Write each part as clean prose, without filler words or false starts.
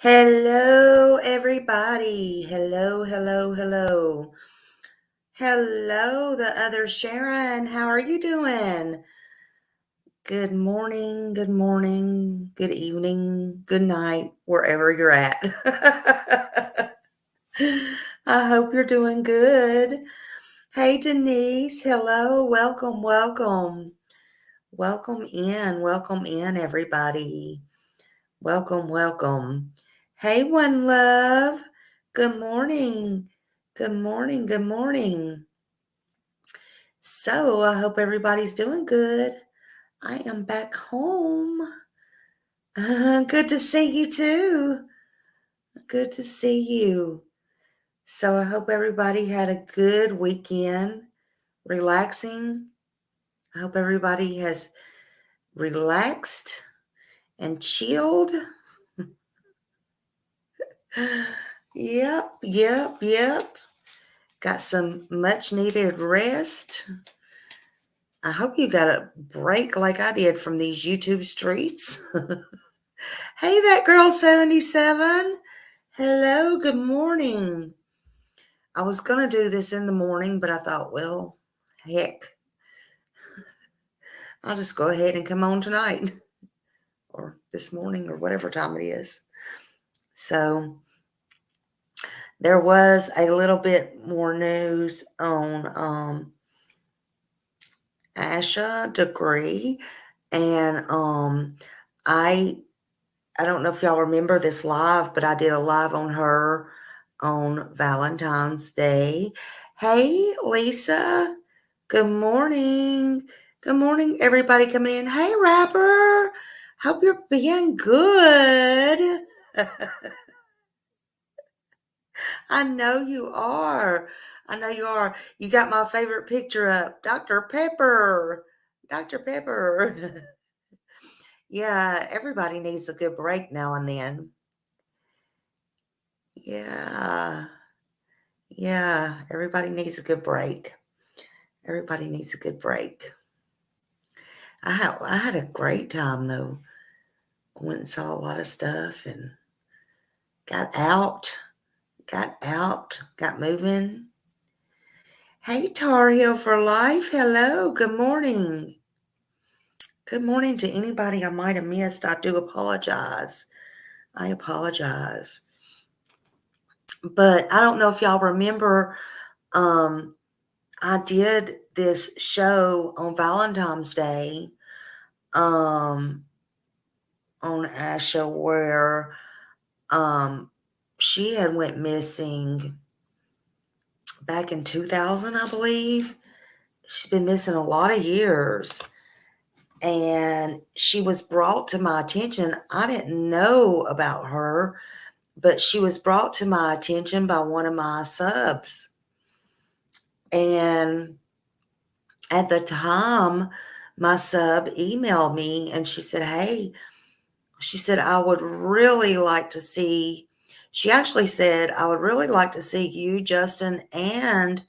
Hello, everybody. Hello, hello, hello. Hello, the other Sharon. How are you doing? Good morning, good evening, good night, wherever you're at. I hope you're doing good. Hey, Denise. Hello. Welcome. Welcome in, everybody. Welcome. Hey, One Love. Good morning. Good morning. So, I hope everybody's doing good. I am back home. Good to see you too. Good to see you. So, I hope everybody had a good weekend, relaxing. I hope everybody has relaxed and chilled. Yep. Got some much needed rest. I hope you got a break like I did from these YouTube streets. Hey, that girl 77. Hello, good morning. I was going to do this in the morning, but I thought, well, heck, I'll just go ahead and come on tonight or this morning or whatever time it is. So there was a little bit more news on Asha Degree, and I don't know if y'all remember this live, but I did a live on her on Valentine's Day. Hey, Lisa. Good morning. Good morning, everybody coming in. Hey, Rapper. Hope you're being good. I know you are. You got my favorite picture up. Dr. Pepper. Dr. Pepper. Yeah, everybody needs a good break now and then. Yeah. Everybody needs a good break. Everybody needs a good break. I had a great time though. I went and saw a lot of stuff and got out, got moving. Hey, Tar Heel for Life. Hello. Good morning. Good morning to anybody I might have missed. I do apologize. I apologize. But I don't know if y'all remember, I did this show on Valentine's Day, on Asha, where she had went missing back in 2000, I believe. She's been missing a lot of years, and she was brought to my attention. I didn't know about her, but she was brought to my attention by one of my subs. And at the time, my sub emailed me and she said, hey, I would really like to see, she actually said, I would really like to see you, Justin, and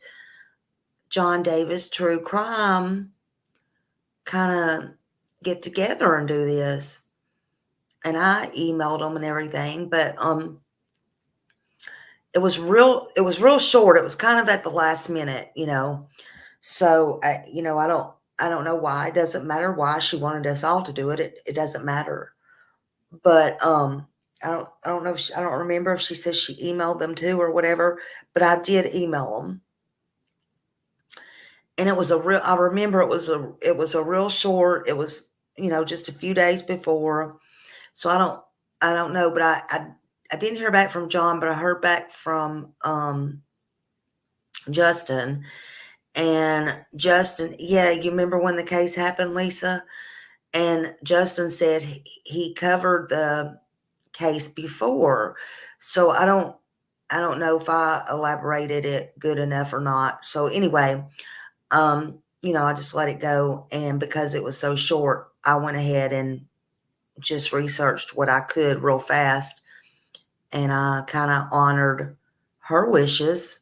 John Davis True Crime kind of get together and do this. And I emailed them and everything, but it was real short. It was kind of at the last minute, So I don't know why. It doesn't matter why she wanted us all to do it. It doesn't matter. But I don't know if I don't remember if she says she emailed them too or whatever, but I did email them. And I remember it was a real short, it was, just a few days before. So I don't know, but I didn't hear back from John, but I heard back from Justin. And Justin, yeah, you remember when the case happened, Lisa? And Justin said he covered the case before. So I don't know if I elaborated it good enough or not. So anyway, I just let it go. And because it was so short, I went ahead and just researched what I could real fast. And I kind of honored her wishes.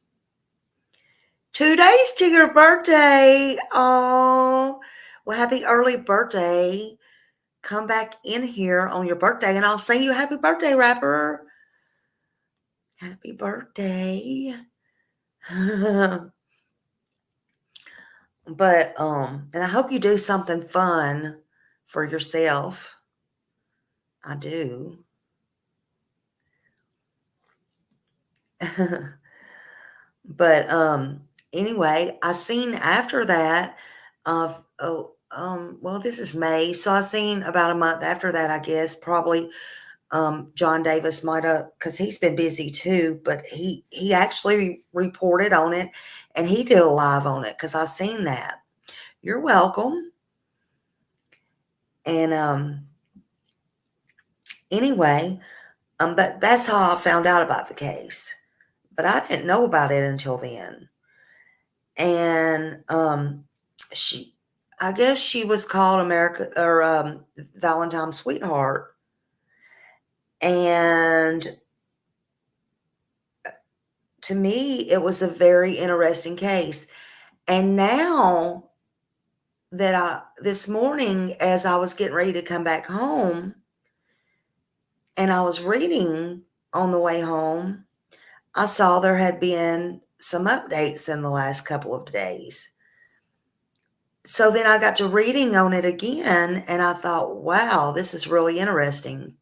2 days to your birthday. Oh, well, happy early birthday. Come back in here on your birthday and I'll sing you a happy birthday, Rapper. Happy birthday. But, and I hope you do something fun for yourself. I do. But, anyway, I seen after that, well, this is May, so I seen about a month after that, I guess, probably, John Davis might have, because he's been busy too, but he actually reported on it, and he did a live on it, because I seen that. You're welcome. And, anyway, but that's how I found out about the case. But I didn't know about it until then. And I guess she was called America or Valentine's sweetheart. And to me, it was a very interesting case. And now that this morning, as I was getting ready to come back home, and I was reading on the way home, I saw there had been some updates in the last couple of days. So then I got to reading on it again, and I thought, wow, this is really interesting.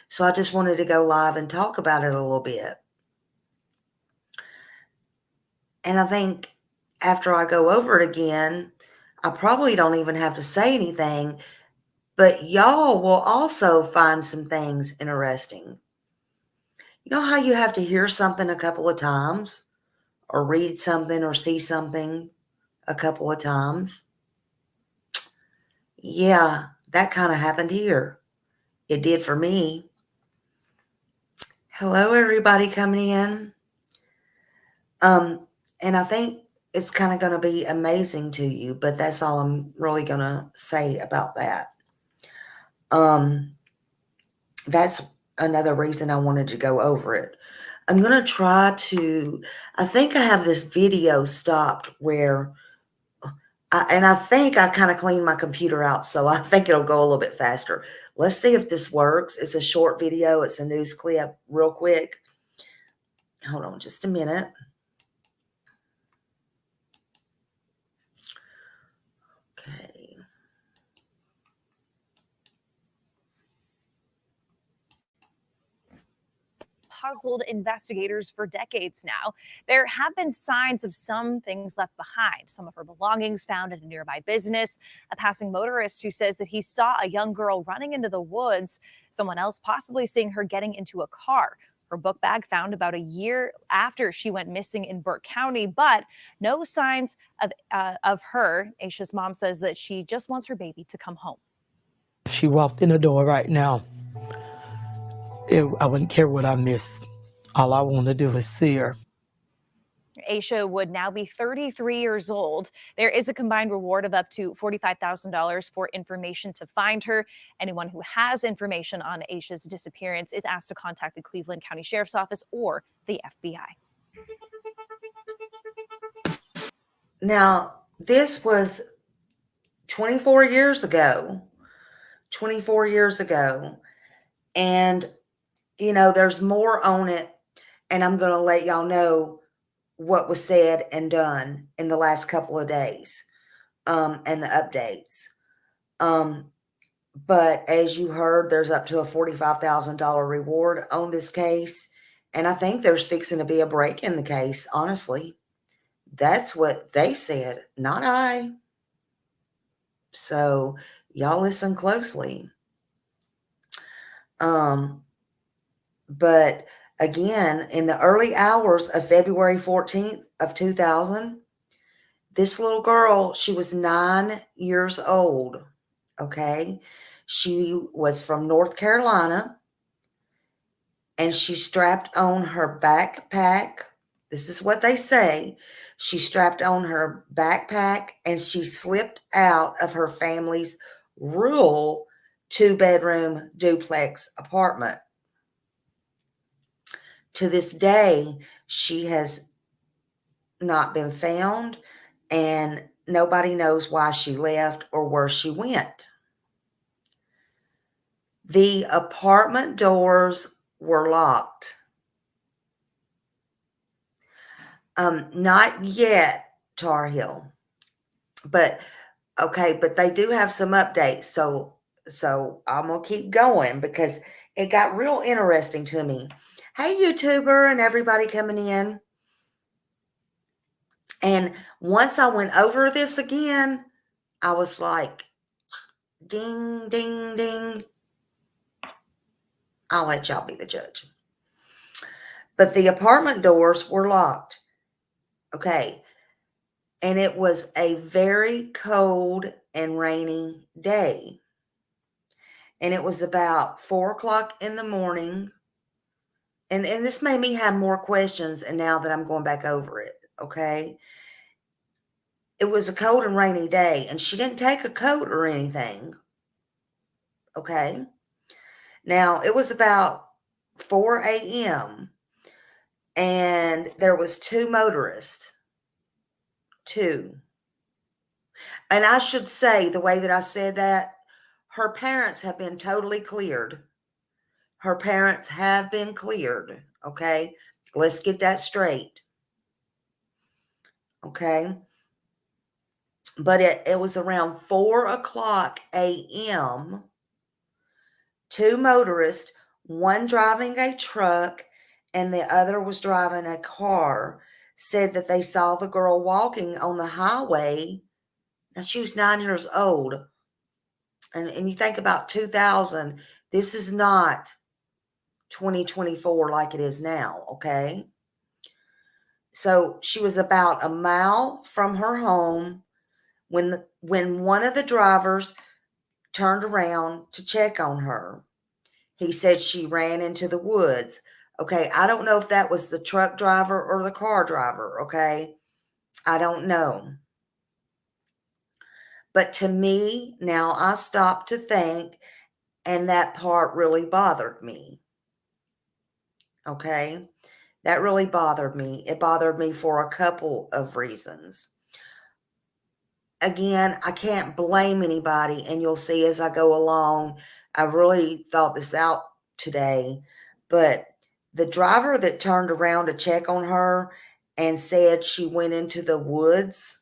So I just wanted to go live and talk about it a little bit. And I think after I go over it again, I probably don't even have to say anything, but y'all will also find some things interesting. You know how you have to hear something a couple of times, or read something or see something a couple of times? Yeah, that kind of happened here. It did for me. Hello, everybody coming in. And I think it's kind of going to be amazing to you, but that's all I'm really going to say about that. That's another reason I wanted to go over it. I'm going to try to, I think I have this video stopped where, and I think I kind of cleaned my computer out, so I think it'll go a little bit faster. Let's see if this works. It's a short video. It's a news clip, real quick. Hold on just a minute. Okay. Puzzled investigators for decades now. There have been signs of some things left behind, some of her belongings found at a nearby business, a passing motorist who says that he saw a young girl running into the woods, someone else possibly seeing her getting into a car. Her book bag found about a year after she went missing in Burke County, but no signs of her. Aisha's mom says that she just wants her baby to come home. She walked in the door right now. I wouldn't care what I miss. All I want to do is see her. Aisha would now be 33 years old. There is a combined reward of up to $45,000 for information to find her. Anyone who has information on Aisha's disappearance is asked to contact the Cleveland County Sheriff's Office or the FBI. Now, this was 24 years ago. 24 years ago. And, you know, there's more on it. And I'm going to let y'all know what was said and done in the last couple of days, and the updates. But as you heard, there's up to a $45,000 reward on this case. And I think there's fixing to be a break in the case, honestly. That's what they said, not I. So y'all listen closely. But again, in the early hours of February 14th of 2000, this little girl, she was 9 years old. Okay. She was from North Carolina, and she strapped on her backpack. This is what they say. She strapped on her backpack and she slipped out of her family's rural 2-bedroom duplex apartment. To this day, she has not been found, and nobody knows why she left or where she went. The apartment doors were locked. Not yet, Tar Heel. But okay, but they do have some updates. So I'm gonna keep going because it got real interesting to me. Hey, YouTuber and everybody coming in. And once I went over this again, I was like, ding, ding, ding. I'll let y'all be the judge. But the apartment doors were locked. Okay. And it was a very cold and rainy day. And it was about 4:00 in the morning. And this made me have more questions. And now that I'm going back over it, okay. It was a cold and rainy day, and she didn't take a coat or anything. Okay. Now it was about 4 a.m. and there was 2 motorists. 2. And I should say, the way that I said that, her parents have been totally cleared. Her parents have been cleared. Okay. Let's get that straight. Okay. But it was around 4:00 a.m. 2 motorists, one driving a truck and the other was driving a car, said that they saw the girl walking on the highway. Now, she was 9 years old. And you think about 2000, this is not 2024 like it is now, okay? So she was about a mile from her home when one of the drivers turned around to check on her. He said she ran into the woods. Okay, I don't know if that was the truck driver or the car driver, okay? I don't know. But to me, now I stopped to think, and that part really bothered me. Okay? That really bothered me. It bothered me for a couple of reasons. Again, I can't blame anybody, and you'll see as I go along. I really thought this out today, but the driver that turned around to check on her and said she went into the woods.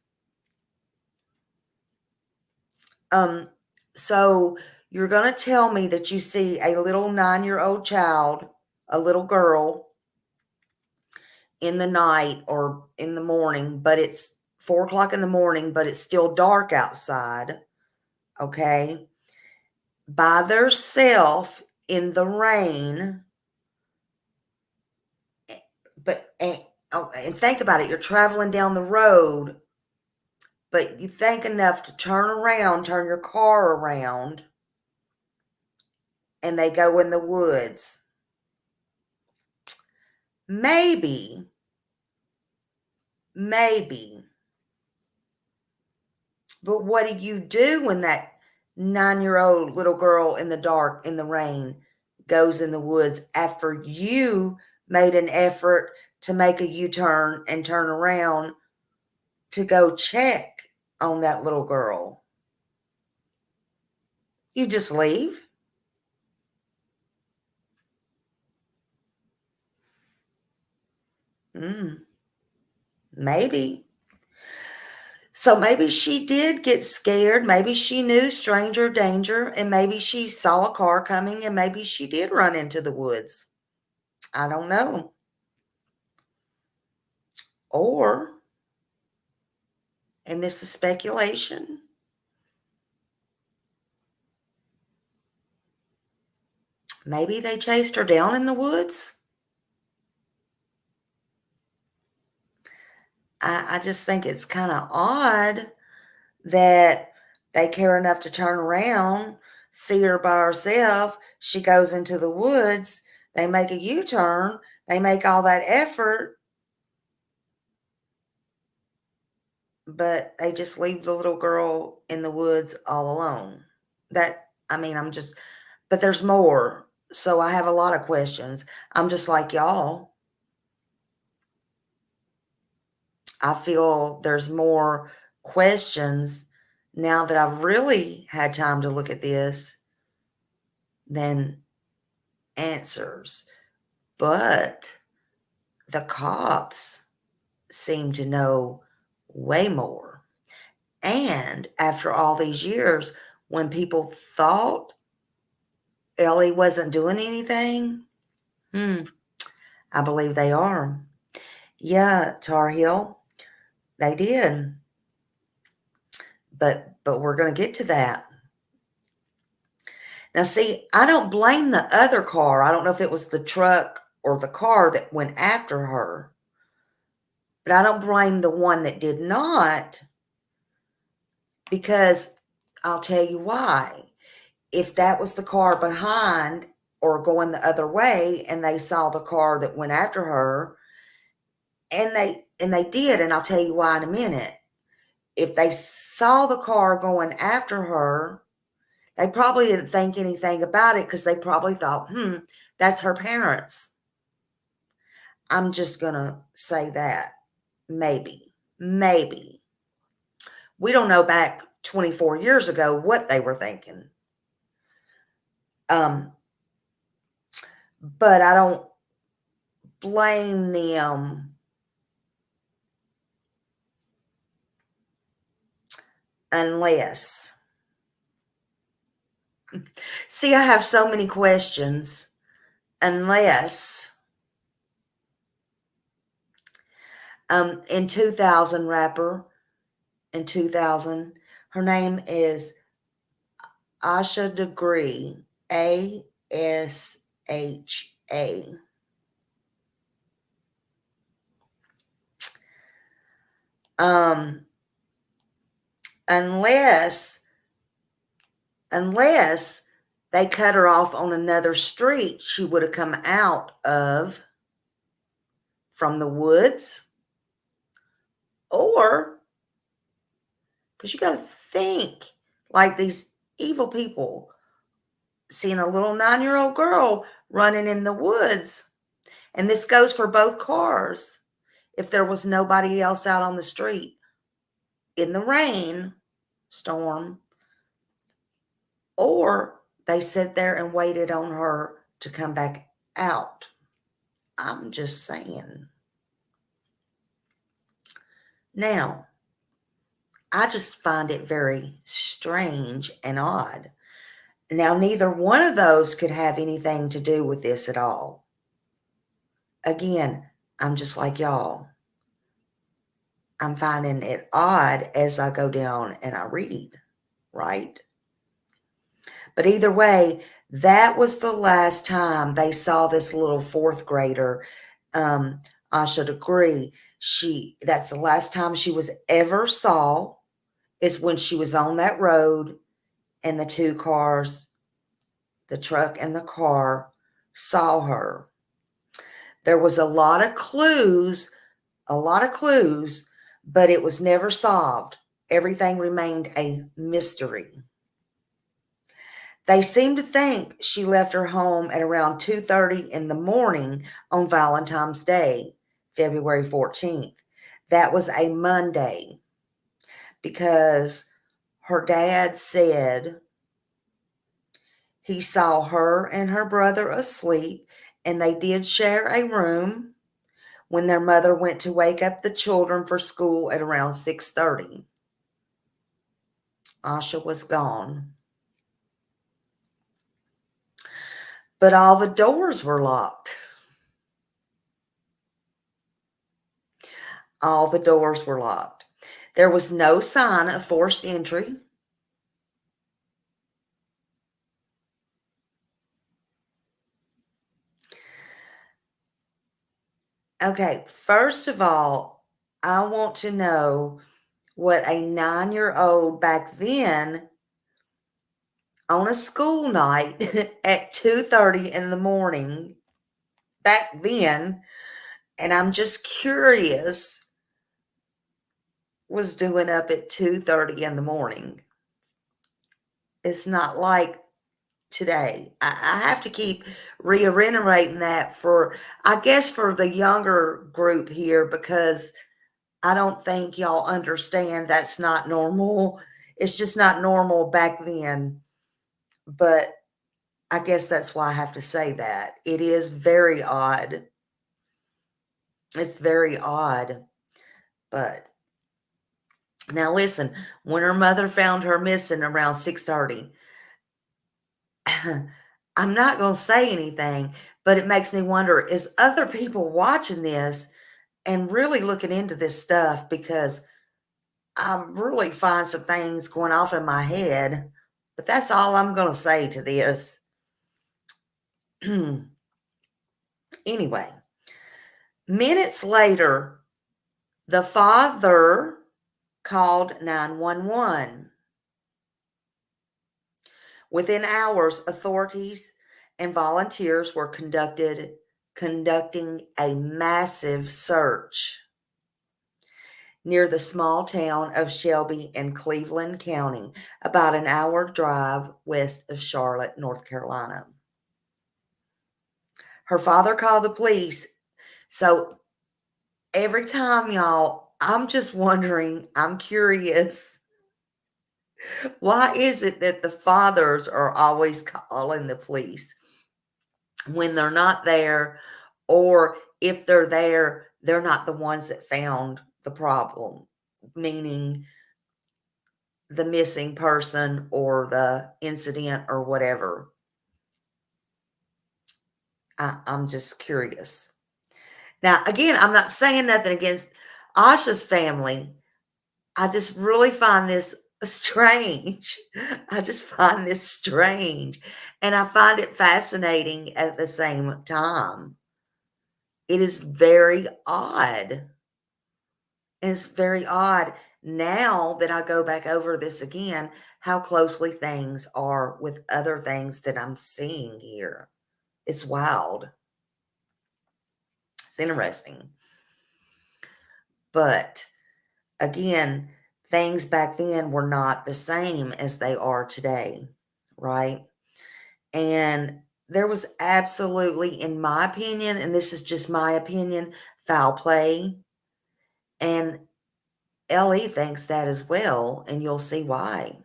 So you're going to tell me that you see a little 9-year-old child, a little girl, in the night or in the morning, but it's 4:00 in the morning, but it's still dark outside, okay, by theirself in the rain. But and think about it, you're traveling down the road, but you think enough to turn around, turn your car around, and they go in the woods. Maybe. But what do you do when that 9-year-old little girl in the dark, in the rain, goes in the woods after you made an effort to make a U-turn and turn around to go check on that little girl? You just leave? Maybe. So maybe she did get scared. Maybe she knew stranger danger, and maybe she saw a car coming, and maybe she did run into the woods. I don't know. Or, and this is speculation, maybe they chased her down in the woods. I just think it's kind of odd that they care enough to turn around, see her by herself. She goes into the woods. They make a U-turn. They make all that effort, but they just leave the little girl in the woods all alone. But there's more. So I have a lot of questions. I'm just like y'all. I feel there's more questions now that I've really had time to look at this than answers. But the cops seem to know way more. And after all these years, when people thought Ellie wasn't doing anything, I believe they are. Yeah, Tar Heel, they did. But we're going to get to that. Now, see, I don't blame the other car. I don't know if it was the truck or the car that went after her. But I don't blame the one that did not, because I'll tell you why. If that was the car behind or going the other way and they saw the car that went after her, and they did, and I'll tell you why in a minute. If they saw the car going after her, they probably didn't think anything about it because they probably thought, that's her parents. I'm just going to say that. Maybe. We don't know back 24 years ago what they were thinking. But I don't blame them unless. See, I have so many questions. Unless in 2000, rapper, in 2000, her name is Asha Degree, ASHA. Unless they cut her off on another street, she would have come out of from the woods. Or, because you got to think, like these evil people seeing a little 9-year-old girl running in the woods. And this goes for both cars. If there was nobody else out on the street in the rain storm, or they sat there and waited on her to come back out. I'm just saying. Now, I just find it very strange and odd. Now, neither one of those could have anything to do with this at all. Again, I'm just like y'all. I'm finding it odd as I go down and I read, right? But either way, that was the last time they saw this little fourth grader, Asha Degree. That's the last time she was ever saw, is when she was on that road and the two cars, the truck and the car, saw her. There was a lot of clues, but it was never solved. Everything remained a mystery. They seem to think she left her home at around 2:30 in the morning on Valentine's Day, February 14th. That was a Monday, because her dad said he saw her and her brother asleep, and they did share a room when their mother went to wake up the children for school at around 6:30. Asha was gone. But all the doors were locked. All the doors were locked. There was no sign of forced entry. Okay, first of all, I want to know what a 9-year-old back then on a school night at 2:30 in the morning, back then, and I'm just curious, was doing up at 2:30 in the morning. It's not like today. I have to keep reiterating that for, I guess, for the younger group here, because I don't think y'all understand that's not normal. It's just not normal back then. But I guess that's why I have to say that. It is very odd. It's very odd. But now listen, when her mother found her missing around 6:30, I'm not going to say anything, but it makes me wonder, is other people watching this and really looking into this stuff? Because I really find some things going off in my head, but that's all I'm going to say to this. Anyway, minutes later, the father called 911. Within hours, authorities and volunteers were conducting a massive search near the small town of Shelby in Cleveland County, about an hour drive west of Charlotte, North Carolina. Her father called the police. So every time, y'all, I'm just wondering, I'm curious, why is it that the fathers are always calling the police when they're not there, or if they're there, they're not the ones that found the problem, meaning the missing person or the incident or whatever? I'm just curious. Now, again, I'm not saying nothing against Asha's family. I just really find this strange. I just find this strange. And I find it fascinating at the same time. It is very odd. And it's very odd now that I go back over this again, how closely things are with other things that I'm seeing here. It's wild. It's interesting. But again, things back then were not the same as they are today, right? And there was absolutely, in my opinion, and this is just my opinion, foul play. And Ellie thinks that as well, and you'll see why.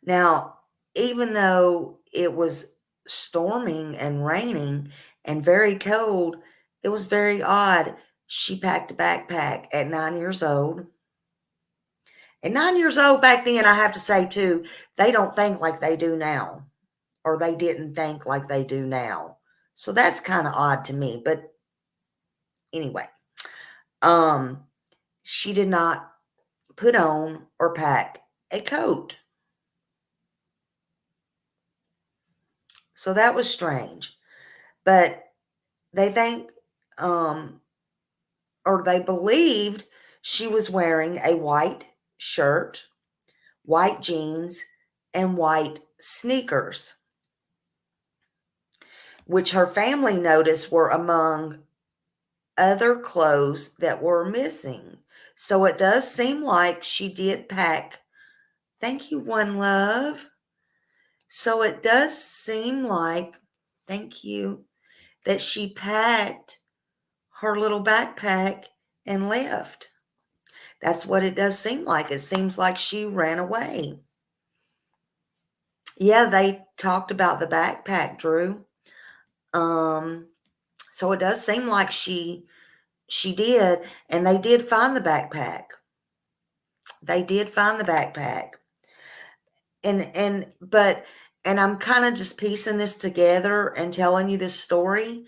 Now, even though it was storming and raining and very cold, it was very odd. She packed a backpack at 9 years old. And 9 years old back then, I have to say too, they don't think like they do now, or they didn't think like they do now. So that's kind of odd to me. But anyway, she did not put on or pack a coat. So that was strange. But they think, or they believed she was wearing a white shirt, white jeans, and white sneakers, which her family noticed were among other clothes that were missing. So it does seem like she did pack. Thank you, One Love. So it does seem like, thank you, that she packed her little backpack and left. That's what it does seem like. It seems like she ran away. Yeah, they talked about the backpack, Drew. So it does seem like she did, and they did find the backpack. They did find the backpack. And I'm kind of just piecing this together and telling you this story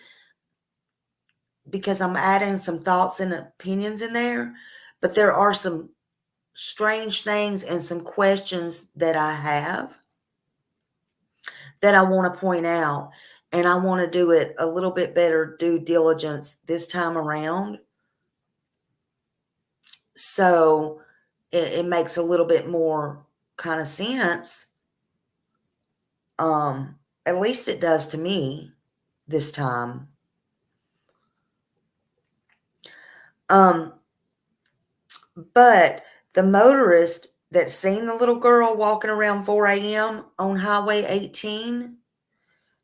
because I'm adding some thoughts and opinions in there, but there are some strange things and some questions that I have that I want to point out, and I want to do it a little bit better due diligence this time around. So it makes a little bit more kind of sense. At least it does to me this time. But the motorist that seen the little girl walking around 4 a.m. on Highway 18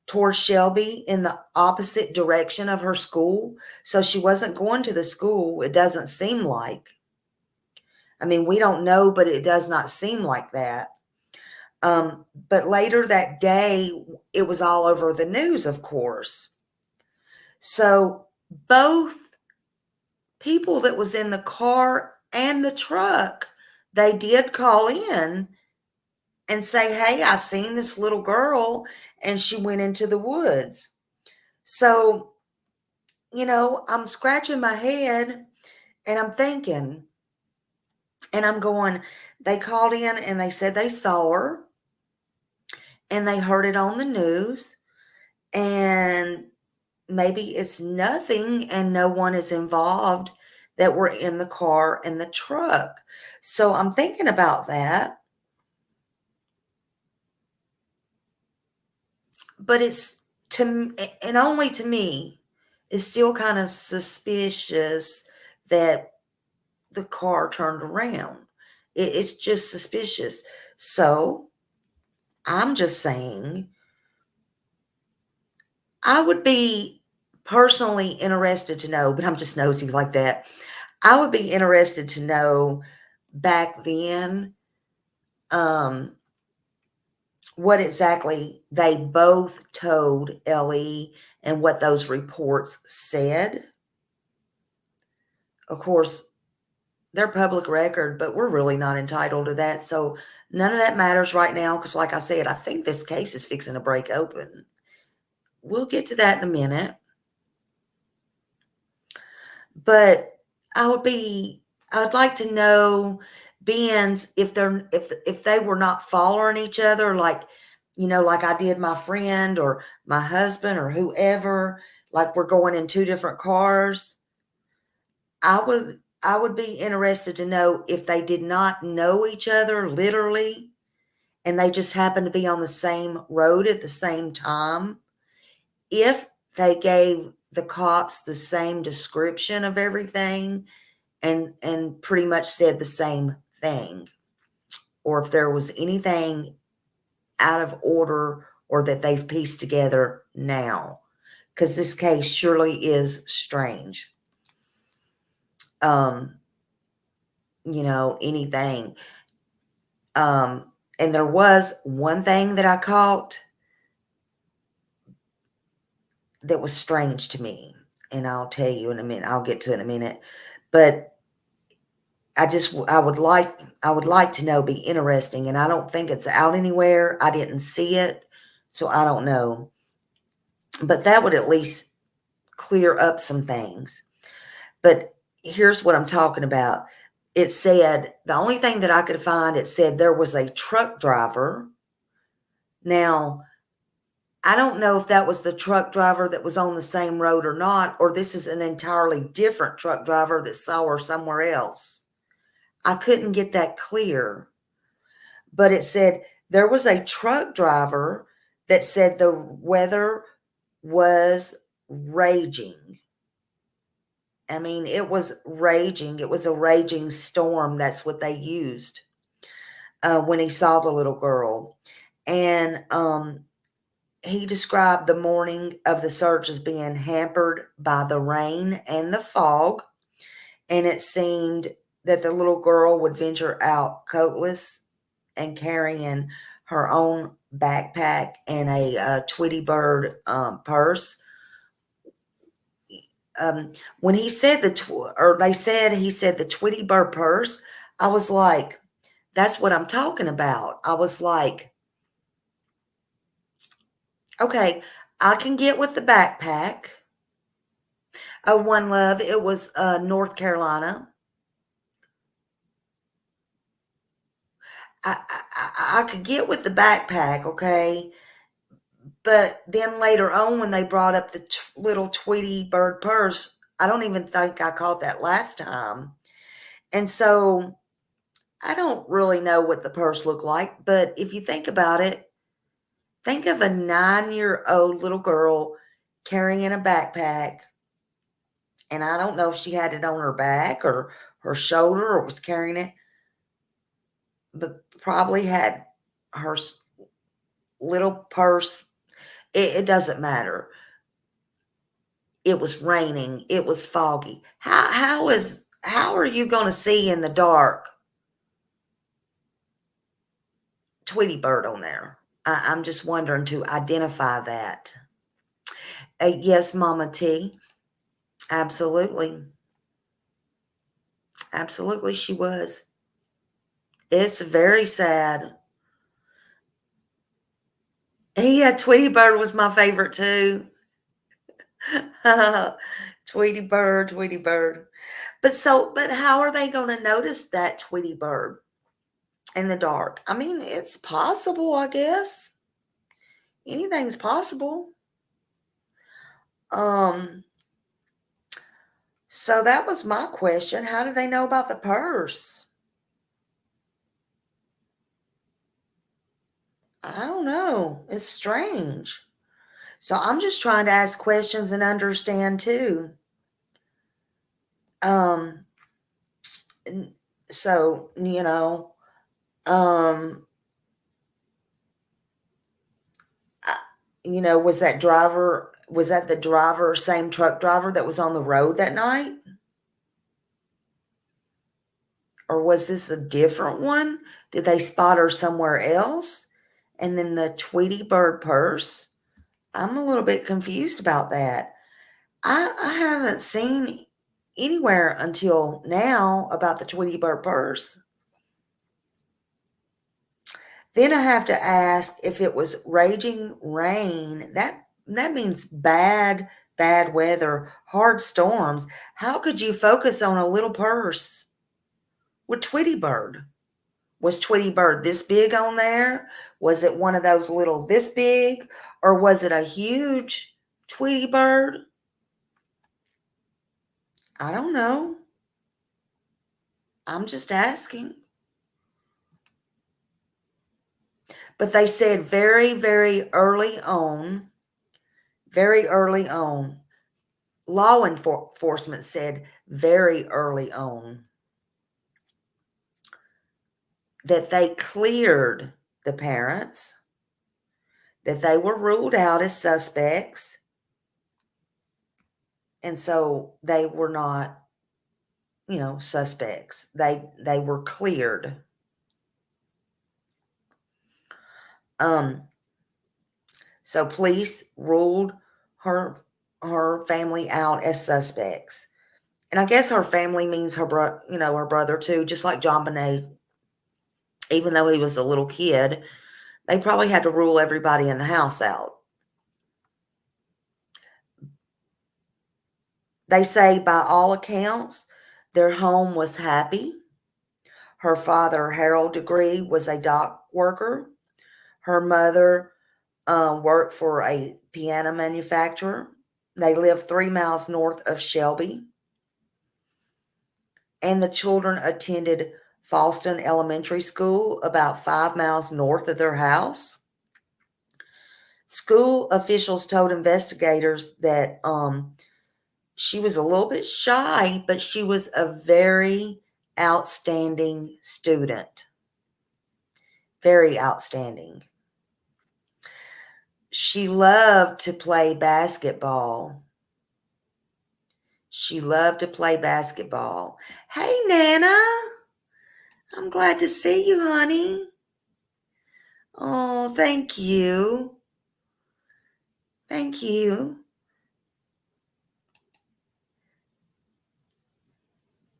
towards Shelby in the opposite direction of her school. So she wasn't going to the school. It doesn't seem like. I mean, we don't know, but it does not seem like that. But later that day, it was all over the news, of course. So both people that was in the car and the truck, they did call in and say, hey, I seen this little girl and she went into the woods. So, I'm scratching my head and I'm thinking, and I'm going, they called in and they said they saw her and they heard it on the news, and maybe it's nothing and no one is involved that were in the car and the truck. So I'm thinking about that. But it's and only to me, it's still kind of suspicious that the car turned around. It's just suspicious. So I'm just saying, I would be personally interested to know, but I'm just nosy like that. I would be interested to know back then what exactly they both told Ellie and what those reports said. Of course, they're public record, but we're really not entitled to that. So none of that matters right now because, like I said, I think this case is fixing to break open. We'll get to that in a minute. But I'd like to know Ben's if they were not following each other, like, like I did my friend or my husband or whoever, like we're going in two different cars. I would be interested to know if they did not know each other literally and they just happened to be on the same road at the same time. If they gave the cops the same description of everything and pretty much said the same thing, or if there was anything out of order or that they've pieced together now, because this case surely is strange. Anything. And there was one thing that I caught that was strange to me, and I'll tell you in a minute. I'll get to it in a minute. But I would like to know, be interesting, and I don't think it's out anywhere. I didn't see it, so I don't know. But that would at least clear up some things. But here's what I'm talking about. It said, the only thing that I could find, it said there was a truck driver. Now, I don't know if that was the truck driver that was on the same road or not, or this is an entirely different truck driver that saw her somewhere else. I couldn't get that clear. But it said there was a truck driver that said the weather was raging. I mean, it was raging. It was a raging storm. That's what they used when he saw the little girl. And he described the morning of the search as being hampered by the rain and the fog. And it seemed that the little girl would venture out coatless and carrying her own backpack and a Tweety Bird purse. When he said he said the Tweety Bird purse, I was like, that's what I'm talking about. I was like, okay, I can get with the backpack. One Love, it was North Carolina. I could get with the backpack, okay? But then later on, when they brought up the little Tweety Bird purse, I don't even think I caught that last time. And so I don't really know what the purse looked like. But if you think about it, think of a 9-year-old little girl carrying a backpack. And I don't know if she had it on her back or her shoulder or was carrying it, but probably had her little purse. It doesn't matter. It was raining. It was foggy. How are you going to see in the dark Tweety Bird on there? I'm just wondering to identify that. Yes, Mama T. Absolutely. Absolutely, she was. It's very sad. Yeah, Tweety Bird was my favorite too. Tweety Bird, Tweety Bird. But how are they going to notice that Tweety Bird in the dark? I mean, it's possible, I guess. Anything's possible. So that was my question. How do they know about the purse? I don't know. It's strange. So I'm just trying to ask questions and understand too. So, was that the driver, same truck driver that was on the road that night? Or was this a different one? Did they spot her somewhere else? And then the Tweety Bird purse? I'm a little bit confused about that. I haven't seen anywhere until now about the Tweety Bird purse. Then I have to ask if it was raging rain. That means bad weather, hard storms. How could you focus on a little purse with Tweety Bird? Was Tweety Bird this big on there? Was it one of those little this big? Or was it a huge Tweety Bird? I don't know. I'm just asking. But they said very, very early on, law enforcement said very early on that they cleared the parents, that they were ruled out as suspects, and so they were not, suspects. They were cleared. So police ruled her family out as suspects. And I guess her family means her brother too, just like JonBenét. Even though he was a little kid, they probably had to rule everybody in the house out. They say by all accounts, their home was happy. Her father, Harold Degree, was a dock worker. Her mother worked for a piano manufacturer. They lived 3 miles north of Shelby. And the children attended Fallston Elementary School, about 5 miles north of their house. School officials told investigators that she was a little bit shy, but she was a very outstanding student. Very outstanding. She loved to play basketball. She loved to play basketball. Hey, Nana. I'm glad to see you, honey. Oh, thank you. Thank you.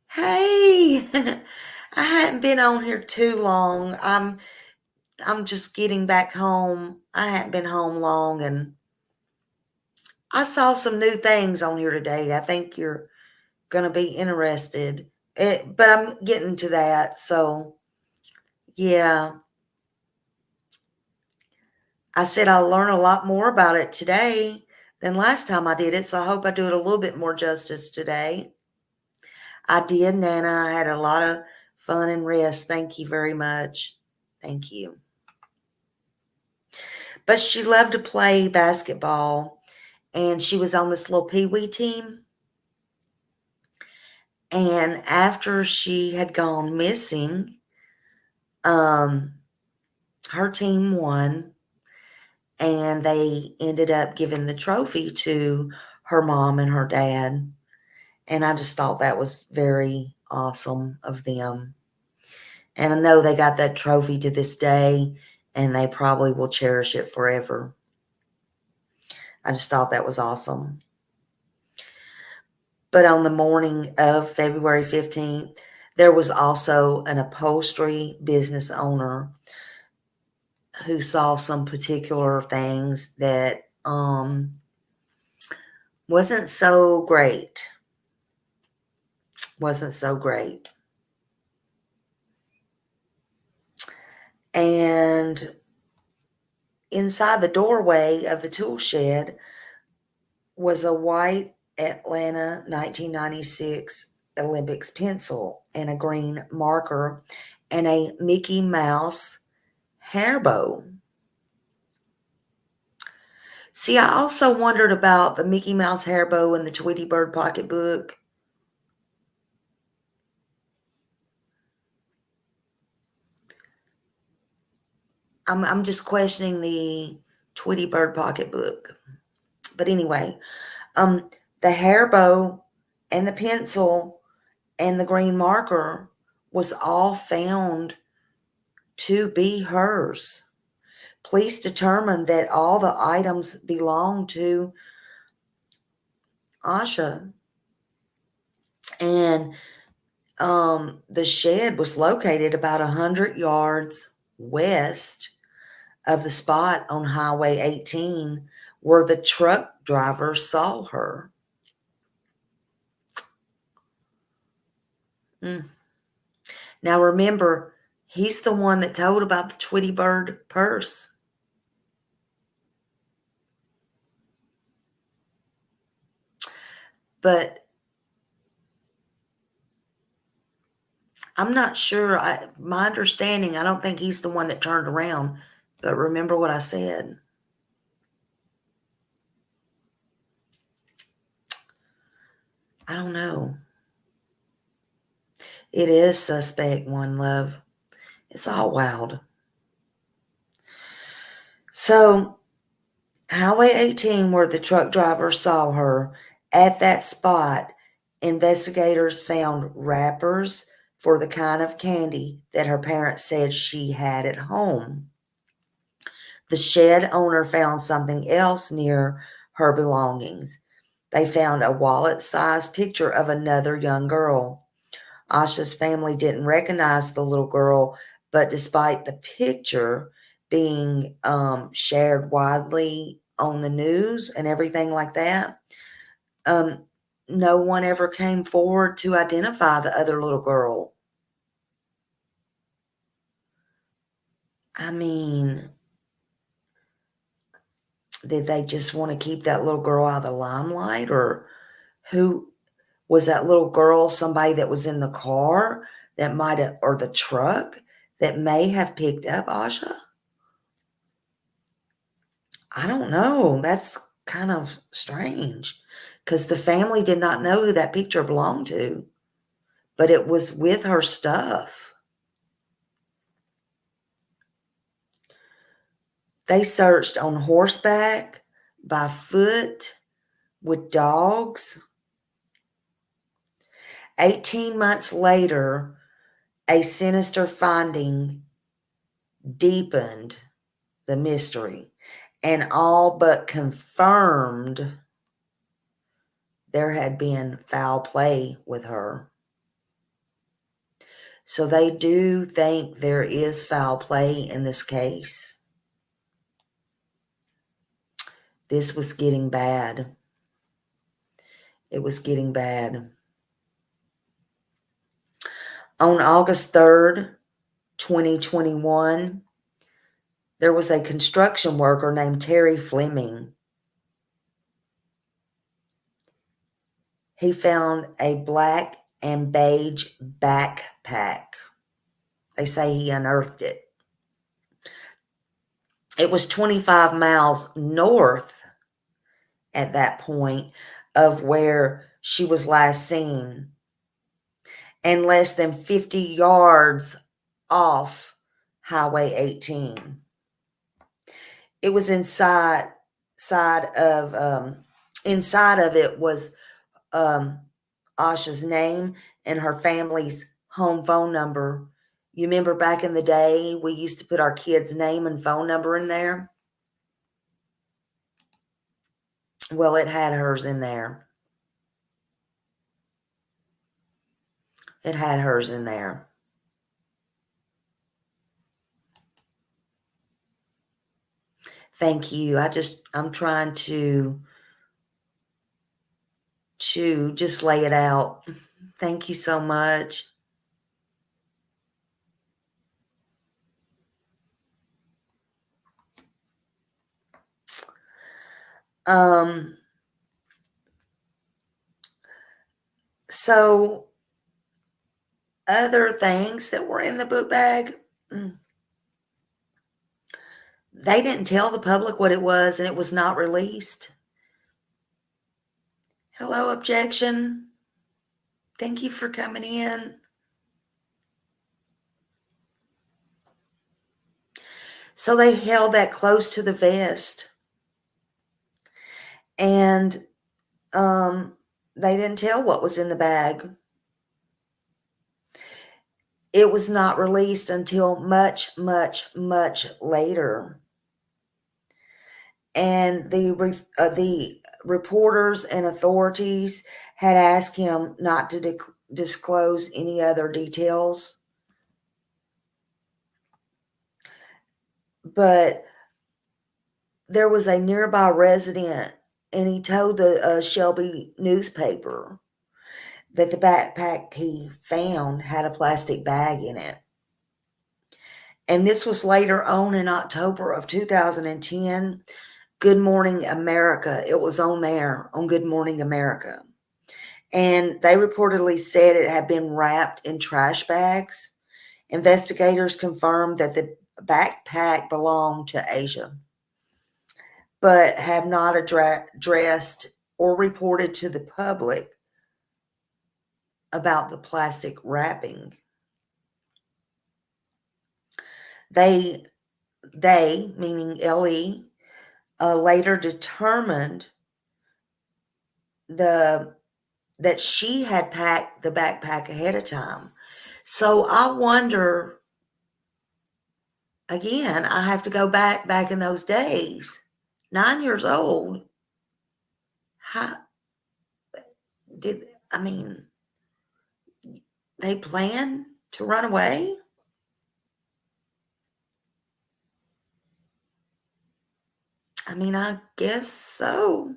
Hey, I hadn't been on here too long. I'm just getting back home. I hadn't been home long, and I saw some new things on here today. I think you're going to be interested. But I'm getting to that. So, yeah. I said I'll learn a lot more about it today than last time I did it. So I hope I do it a little bit more justice today. I did, Nana. I had a lot of fun and rest. Thank you very much. Thank you. But she loved to play basketball, and she was on this little peewee team. And after she had gone missing, her team won, and they ended up giving the trophy to her mom and her dad. And I just thought that was very awesome of them. And I know they got that trophy to this day, and they probably will cherish it forever. I just thought that was awesome. But on the morning of February 15th, there was also an upholstery business owner who saw some particular things that wasn't so great. Wasn't so great. And inside the doorway of the tool shed was a white Atlanta 1996 Olympics pencil and a green marker and a Mickey Mouse hair bow. See, I also wondered about the Mickey Mouse hair bow and the Tweety Bird pocketbook. I'm just questioning the Tweety Bird pocketbook. But anyway, the hair bow and the pencil and the green marker was all found to be hers. Police determined that all the items belonged to Asha. And the shed was located about 100 yards west of the spot on Highway 18 where the truck driver saw her. Now remember, he's the one that told about the Tweety Bird purse. But I'm not sure. My understanding, I don't think he's the one that turned around. But remember what I said. I don't know. It is suspect, One Love. It's all wild. So, Highway 18, where the truck driver saw her, at that spot, investigators found wrappers for the kind of candy that her parents said she had at home. The shed owner found something else near her belongings. They found a wallet-sized picture of another young girl. Asha's family didn't recognize the little girl, but despite the picture being shared widely on the news and everything like that, no one ever came forward to identify the other little girl. I mean, did they just want to keep that little girl out of the limelight? Or who was that little girl? Somebody that was in the car that might have, or the truck that may have picked up Asha? I don't know. That's kind of strange because the family did not know who that picture belonged to, but it was with her stuff. They searched on horseback, by foot, with dogs. 18 months later, a sinister finding deepened the mystery and all but confirmed there had been foul play with her. So they do think there is foul play in this case. This was getting bad. It was getting bad. On August 3rd, 2021, there was a construction worker named Terry Fleming. He found a black and beige backpack. They say he unearthed it. It was 25 miles north at that point of where she was last seen, and less than 50 yards off Highway 18. It was inside of it was Asha's name and her family's home phone number. You remember back in the day, we used to put our kids' name and phone number in there? Well, it had hers in there. It had hers in there. Thank you. I'm trying to just lay it out. Thank you so much. So other things that were in the book bag, they didn't tell the public what it was, and it was not released. Hello, objection. Thank you for coming in. So they held that close to the vest. And they didn't tell what was in the bag. It was not released until much, much, much later. And the reporters and authorities had asked him not to disclose any other details. But there was a nearby resident, and he told the Shelby newspaper that the backpack he found had a plastic bag in it. And this was later on in October of 2010. Good Morning America. It was on there, on Good Morning America. And they reportedly said it had been wrapped in trash bags. Investigators confirmed that the backpack belonged to Asia, but have not addressed or reported to the public about the plastic wrapping. They meaning L.E., later determined that she had packed the backpack ahead of time. So I wonder, again, I have to go back in those days, 9 years old. They plan to run away? I guess so.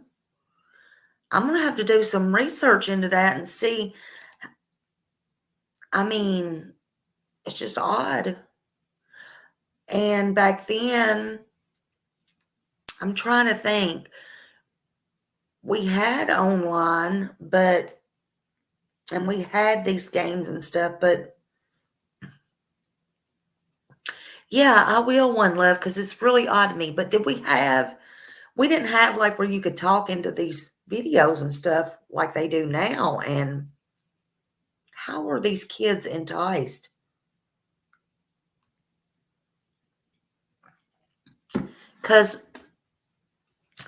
I'm going to have to do some research into that and see. It's just odd. And back then, I'm trying to think. We had online, and we had these games and stuff, but yeah, I will one, love, because it's really odd to me. But we didn't have like where you could talk into these videos and stuff like they do now. And how are these kids enticed? Because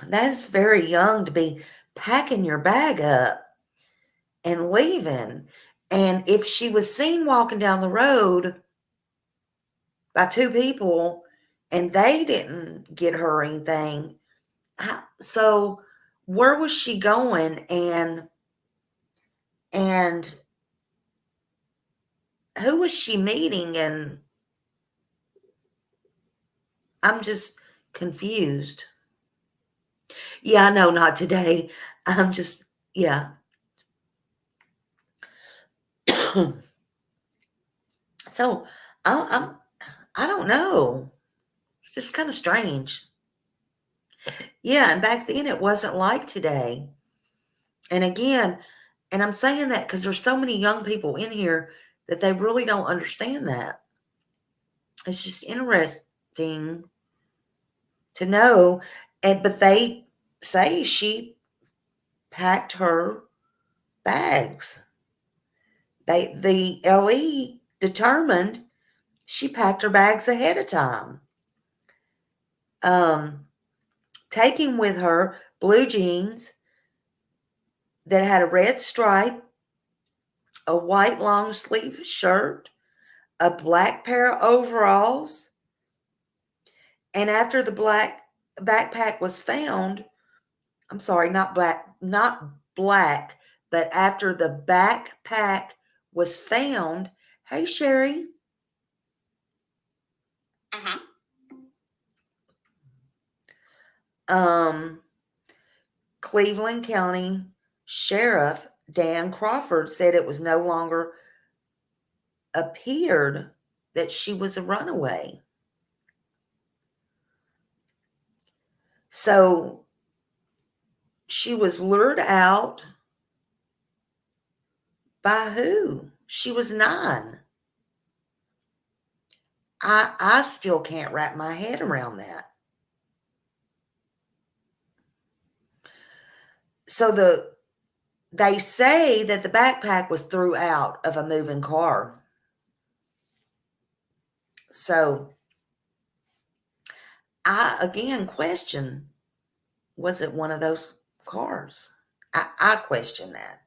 that's very young to be packing your bag up and leaving. And if she was seen walking down the road by two people and they didn't get her or anything, so where was she going? And who was she meeting? And I'm just confused. Yeah, no, not today. I'm just, yeah. So I don't know. It's just kind of strange. Yeah, and back then it wasn't like today. And again, and I'm saying that because there's so many young people in here that they really don't understand that. It's just interesting to know. But they say she packed her bags. The LE determined she packed her bags ahead of time. Taking with her blue jeans that had a red stripe, a white long sleeve shirt, a black pair of overalls. And after the black backpack was found, I'm sorry, not black, but after the backpack was found. Hey, Sherry. Cleveland County Sheriff Dan Crawford said it was no longer appeared that she was a runaway. So she was lured out by who? She was 9. I still can't wrap my head around that. So they say that the backpack was thrown out of a moving car. So I again question, was it one of those cars? I question that.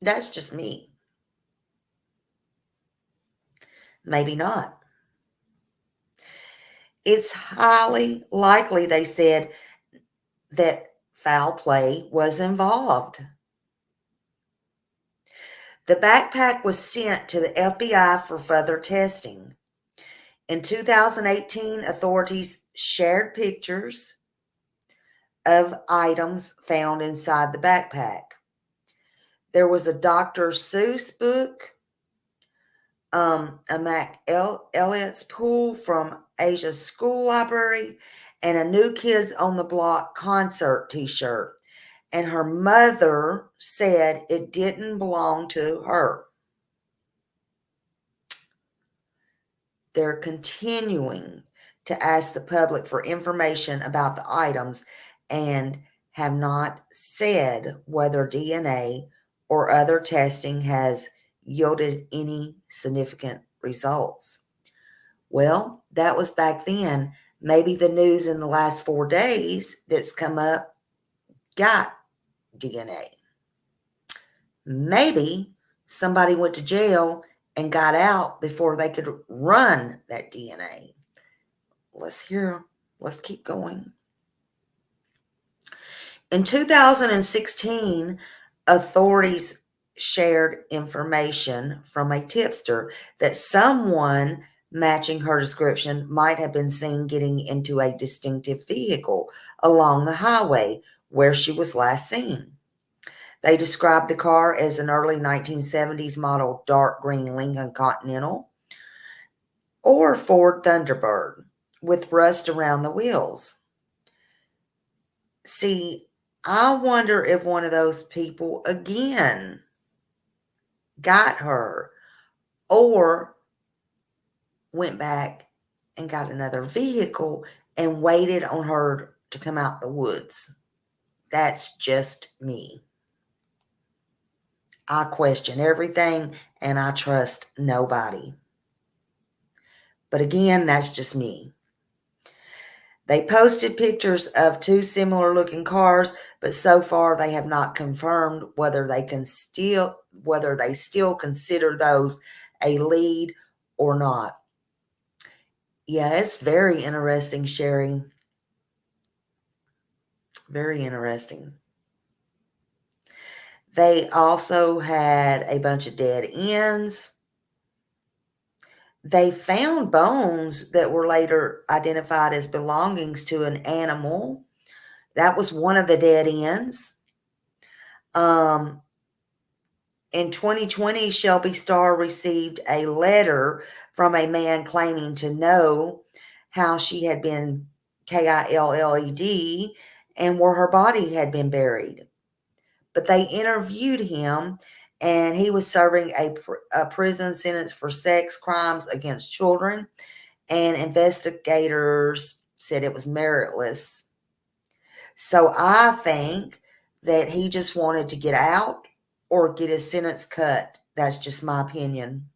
That's just me. Maybe not. It's highly likely, they said, that foul play was involved. The backpack was sent to the FBI for further testing. In 2018, authorities shared pictures of items found inside the backpack. There was a Dr. Seuss book, a Mac Elliott's Pool from Asia's School Library, and a New Kids on the Block concert t-shirt. And her mother said it didn't belong to her. They're continuing to ask the public for information about the items and have not said whether DNA or other testing has yielded any significant results. Well, that was back then. Maybe the news in the last 4 days that's come up got DNA. Maybe somebody went to jail and got out before they could run that DNA. Let's keep going. In 2016, authorities shared information from a tipster that someone matching her description might have been seen getting into a distinctive vehicle along the highway where she was last seen. They described the car as an early 1970s model dark green Lincoln Continental or Ford Thunderbird with rust around the wheels. See, I wonder if one of those people again got her or went back and got another vehicle and waited on her to come out the woods. That's just me. I question everything and I trust nobody. But again, that's just me. They posted pictures of 2 similar looking cars, but so far they have not confirmed whether they still consider those a lead or not. Yeah, it's very interesting, Sherry. Very interesting. They also had a bunch of dead ends. They found bones that were later identified as belongings to an animal. That was one of the dead ends. In 2020, Shelby Starr received a letter from a man claiming to know how she had been killed and where her body had been buried. But they interviewed him, and he was serving a prison sentence for sex crimes against children, and investigators said it was meritless. So I think that he just wanted to get out or get his sentence cut. That's just my opinion.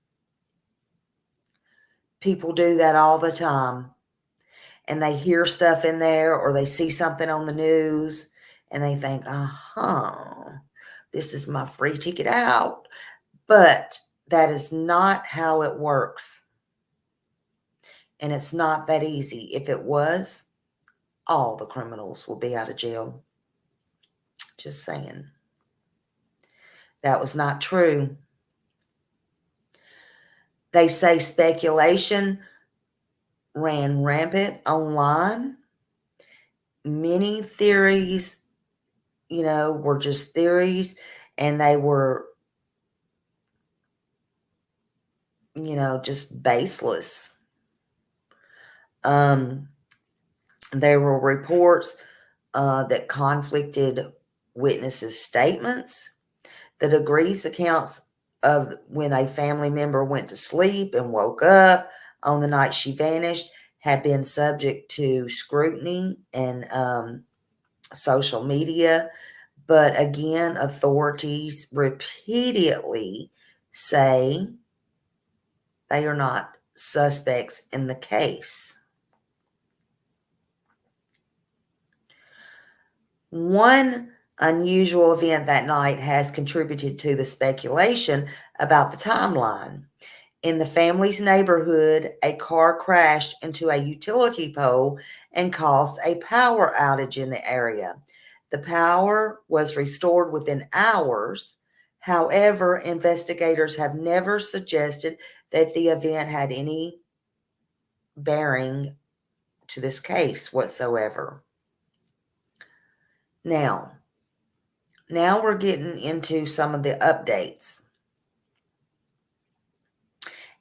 People do that all the time. And they hear stuff in there or they see something on the news and they think, this is my free ticket out. But that is not how it works. And it's not that easy. If it was, all the criminals will be out of jail. Just saying. That was not true. They say speculation ran rampant online. Many theories, were just theories, and they were, just baseless. There were reports that conflicted witnesses' statements. The degrees accounts of when a family member went to sleep and woke up on the night she vanished have been subject to scrutiny and social media. But again, authorities repeatedly say they are not suspects in the case. One unusual event that night has contributed to the speculation about the timeline. In the family's neighborhood, a car crashed into a utility pole and caused a power outage in the area. The power was restored within hours. However, investigators have never suggested that the event had any bearing to this case whatsoever. Now we're getting into some of the updates.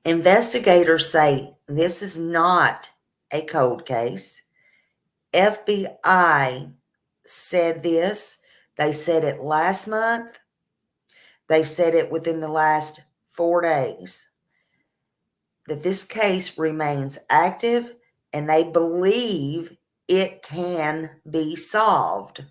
Investigators say this is not a cold case. FBI said this. They said it last month. They've said it within the last 4 days. That this case remains active and they believe it can be solved.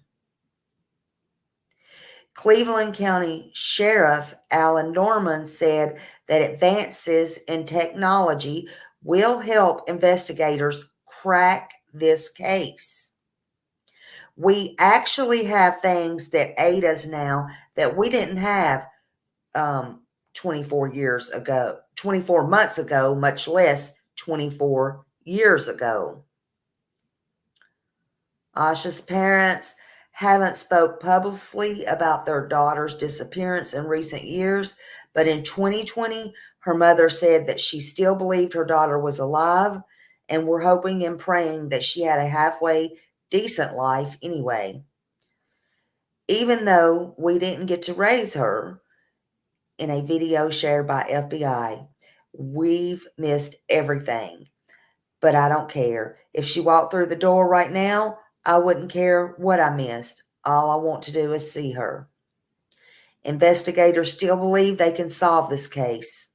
Cleveland County Sheriff Alan Norman said that advances in technology will help investigators crack this case. We actually have things that aid us now that we didn't have 24 months ago, much less 24 years ago. Asha's parents haven't spoke publicly about their daughter's disappearance in recent years, but in 2020, her mother said that she still believed her daughter was alive and were hoping and praying that she had a halfway decent life anyway. Even though we didn't get to raise her, in a video shared by FBI, we've missed everything. But I don't care. If she walked through the door right now, I wouldn't care what I missed. All I want to do is see her. Investigators still believe they can solve this case.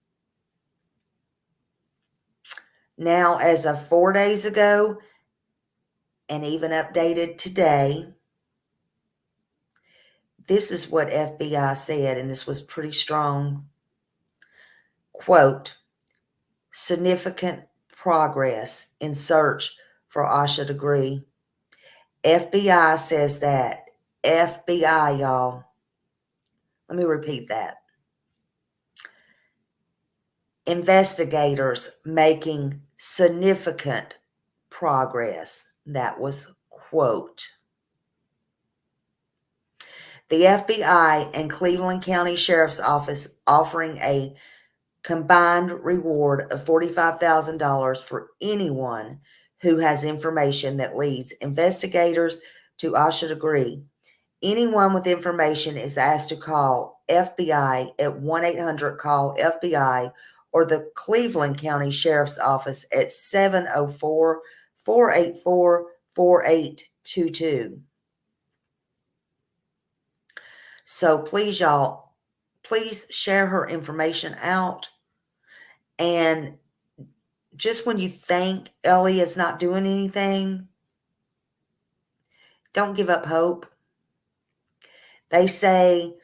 Now, as of 4 days ago, and even updated today, this is what FBI said, and this was pretty strong. Quote, significant progress in search for Asha Degree. FBI says that. FBI, y'all. Let me repeat that. Investigators making significant progress. That was quote. The FBI and Cleveland County Sheriff's Office offering a combined reward of $45,000 for anyone who has information that leads investigators to Asha Degree. Anyone with information is asked to call FBI at 1-800-CALL-FBI or the Cleveland County Sheriff's Office at 704-484-4822. So please, y'all, please share her information out. And just when you think Ellie is not doing anything, don't give up hope. They said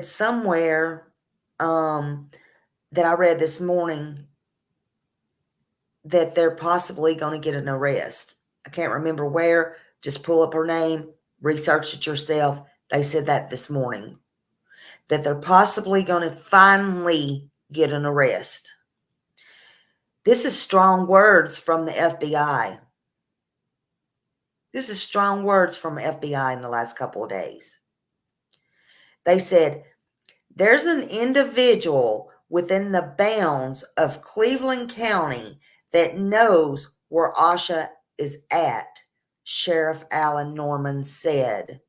somewhere that I read this morning that they're possibly going to get an arrest. I can't remember where. Just pull up her name, research it yourself. They said that this morning, that they're possibly going to finally get an arrest. This is strong words from the FBI. This is strong words from FBI in the last couple of days. They said, there's an individual within the bounds of Cleveland County that knows where Asha is at, Sheriff Alan Norman said.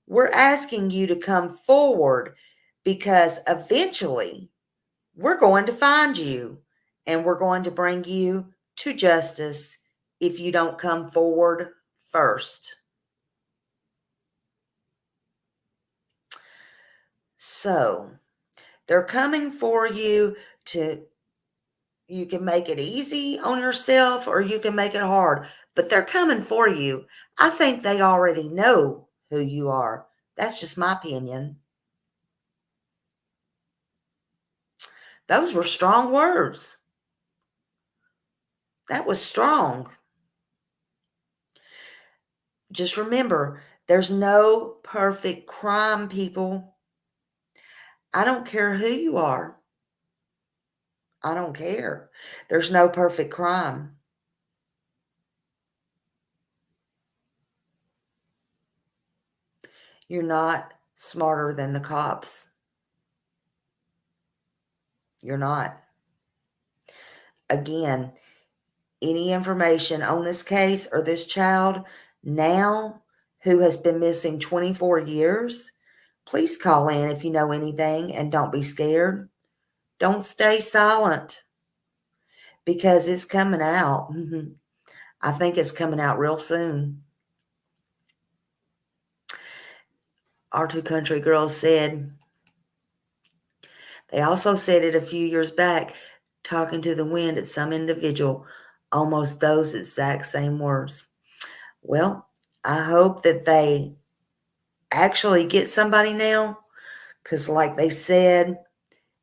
We're asking you to come forward because eventually we're going to find you and we're going to bring you to justice if you don't come forward first. So they're coming for you you can make it easy on yourself or you can make it hard, but they're coming for you. I think they already know who you are. That's just my opinion. Those were strong words. That was strong. Just remember, there's no perfect crime, people. I don't care who you are. I don't care. There's no perfect crime. You're not smarter than the cops. You're not. Again, any information on this case or this child now who has been missing 24 years, please call in if you know anything and don't be scared. Don't stay silent because it's coming out. I think it's coming out real soon. Our two country girls said, they also said it a few years back, talking to the wind at some individual, almost those exact same words. Well, I hope that they actually get somebody now, because like they said,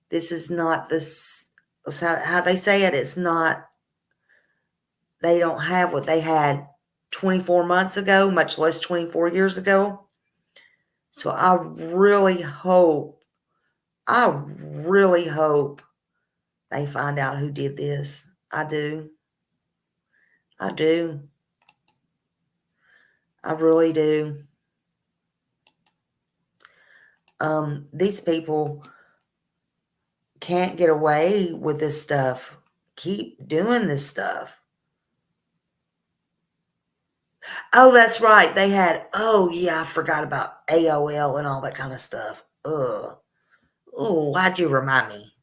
this is not this, how they say it, it's not, they don't have what they had 24 months ago, much less 24 years ago. So I really hope they find out who did this. I do. I really do. These people can't get away with this stuff. Keep doing this stuff. Oh, that's right. They had, oh yeah, I forgot about AOL and all that kind of stuff. Ugh. Oh, why'd you remind me?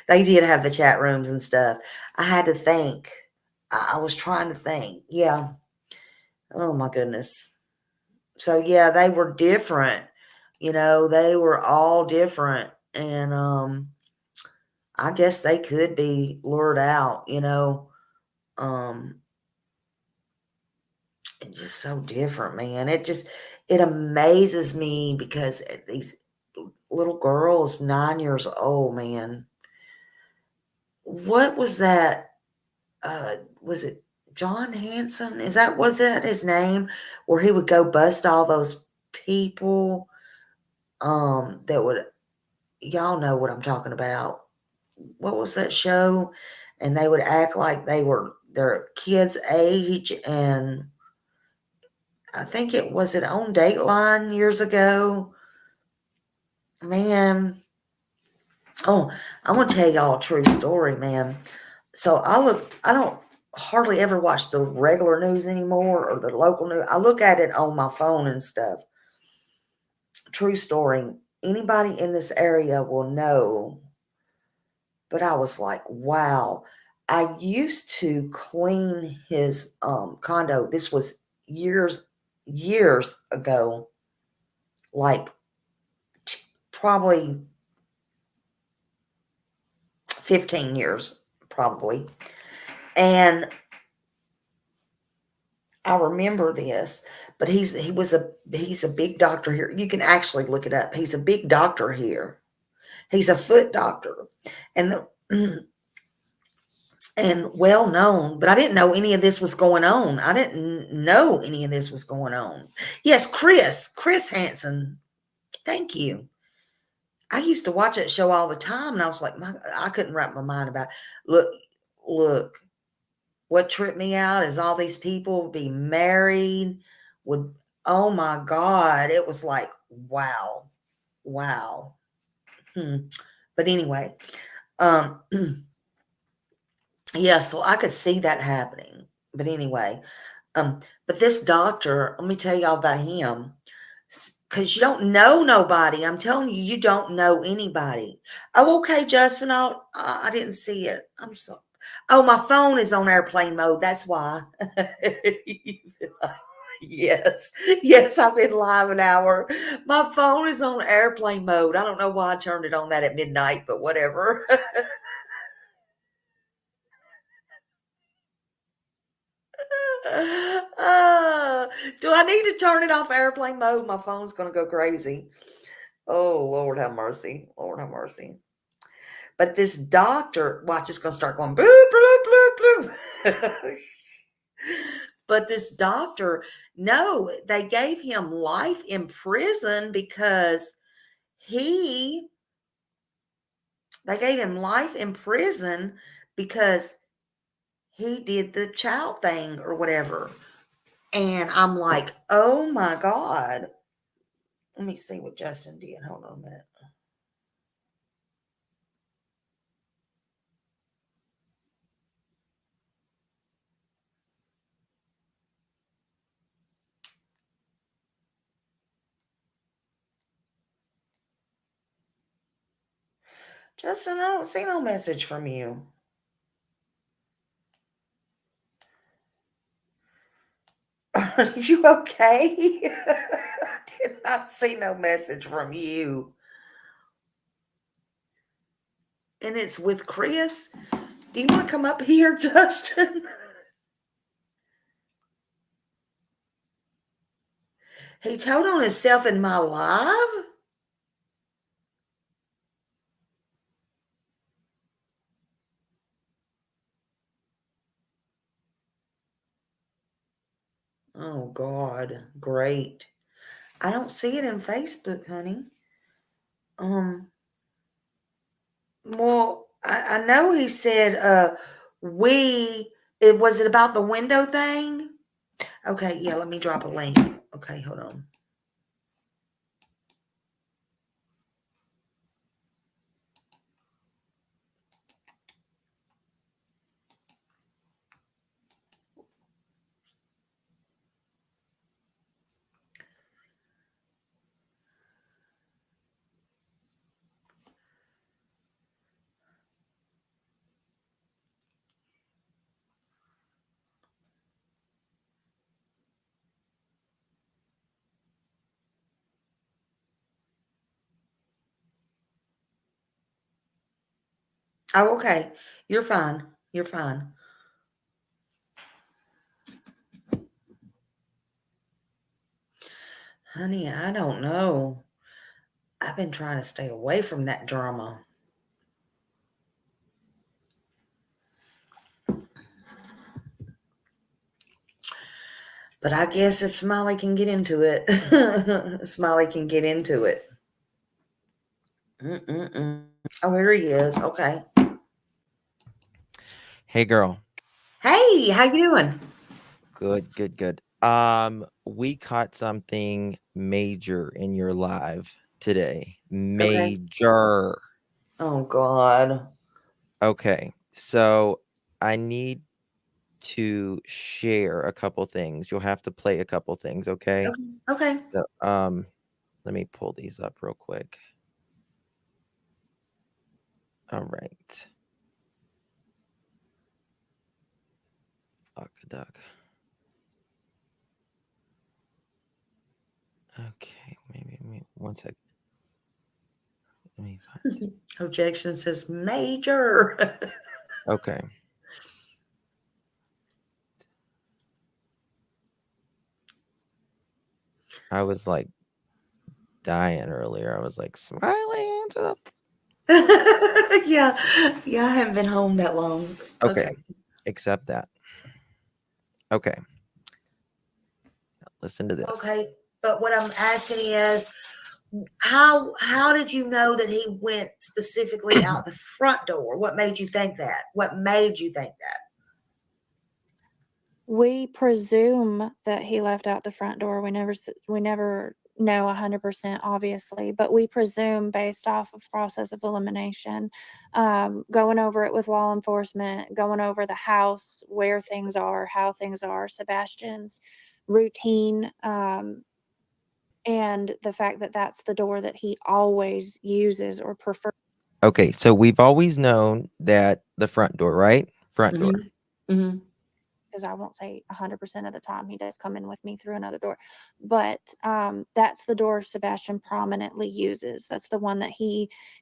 They did have the chat rooms and stuff. I had to think. I was trying to think. Yeah. Oh my goodness. So yeah, they were different. They were all different. And I guess they could be lured out, it's just so different, man. It amazes me because these little girls, 9 years old, man. What was that? Was it John Hanson? Was that his name? Where he would go bust all those people that would, y'all know what I'm talking about. What was that show? And they would act like they were their kids' age, and I think it on Dateline years ago. Man. Oh, I'm gonna tell y'all a true story, man. So I don't hardly ever watch the regular news anymore or the local news. I look at it on my phone and stuff. True story. Anybody in this area will know. But I was like, wow. I used to clean his condo. This was years ago. Like probably 15 years, probably. And I remember this, but he's a big doctor here. You can actually look it up. He's a big doctor here. He's a foot doctor, and and well known. But I didn't know any of this was going on. I didn't know any of this was going on. Yes, Chris Hansen. Thank you. I used to watch that show all the time, and I was like, I couldn't wrap my mind about it. Look. what tripped me out is all these people would be married, would, oh my God, it was like, wow. Wow. But anyway, yeah, so I could see that happening. But anyway, but this doctor, let me tell y'all about him. Because you don't know nobody. I'm telling you, you don't know anybody. Oh, okay, Justin. I didn't see it. I'm sorry. Oh, my phone is on airplane mode. That's why. Yes. Yes, I've been live an hour. My phone is on airplane mode. I don't know why I turned it on that at midnight, but whatever. Do I need to turn it off airplane mode? My phone's going to go crazy. Oh, Lord have mercy. Lord have mercy. But this doctor, watch, it's going to start going bloop, bloop, bloop, bloop. But this doctor, no, they gave him life in prison because they gave him life in prison because he did the child thing or whatever. And I'm like, oh my God. Let me see what Justin did. Hold on a minute. Justin, I don't see no message from you. Are you okay? I did not see no message from you. And it's with Chris. Do you want to come up here, Justin? He told on himself in my live? Oh, God. Great. I don't see it in Facebook, honey. Well, I know he said, was it about the window thing? Okay, yeah, let me drop a link. Okay, hold on. Oh, okay. You're fine. You're fine. Honey, I don't know. I've been trying to stay away from that drama. But I guess if Smiley can get into it, Smiley can get into it. Oh, here he is. Okay. Hey, girl. Hey, how you doing? Good, good, good. We caught something major in your live today. Major. Oh, God. Okay, so I need to share a couple things. You'll have to play a couple things, okay? Okay. So, let me pull these up real quick. All right. Fuck a duck. Okay, maybe 1 second. Let me find. Objection says major. Okay. I was like dying earlier. I was like, Smiley, answer the Yeah. Yeah, I haven't been home that long. Okay. Accept that. Okay. Listen to this. Okay. But what I'm asking is, how did you know that he went specifically out the front door? What made you think that? What made you think that? We presume that he left out the front door. We never know 100%, obviously, but we presume based off of process of elimination, going over it with law enforcement, going over the house, where things are, how things are, Sebastian's routine, and the fact that that's the door that he always uses or prefers. Okay, so we've always known that the front door, right? Front door. Mm-hmm. Because I won't say 100% of the time he does come in with me through another door, but that's the door Sebastian prominently uses. That's the one that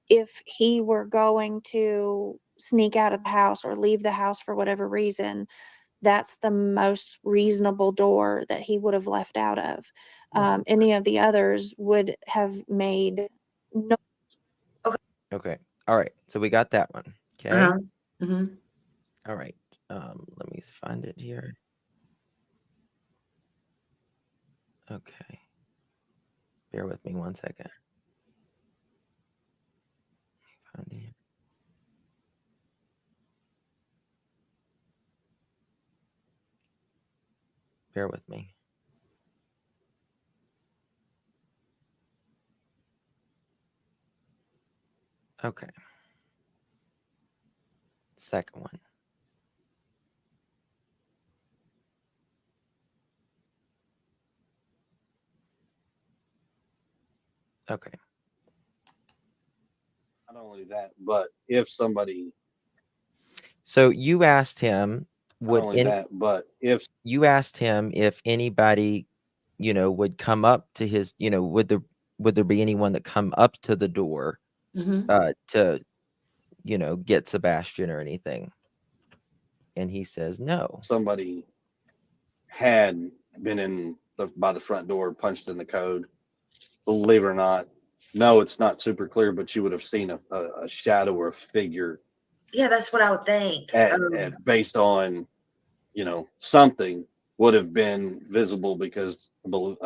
if he were going to sneak out of the house or leave the house for whatever reason, that's the most reasonable door that he would have left out of. Any of the others would have made no. Okay. All right. So we got that one. Okay. Uh-huh. Mm-hmm. All right. Let me find it here. Okay. Bear with me 1 second. Let me find it here. Bear with me. Okay. Second one. Okay. Not only that, but if somebody, So you asked him, not only that, but if you asked him if anybody, would come up to his, would there be anyone that come up to the door Mm-hmm. to, get Sebastian or anything? And he says no. somebody had been by the front door, punched in the code, believe it or not, no, it's not super clear, but you would have seen a shadow or a figure Yeah, that's what I would think. based on, something would have been visible because one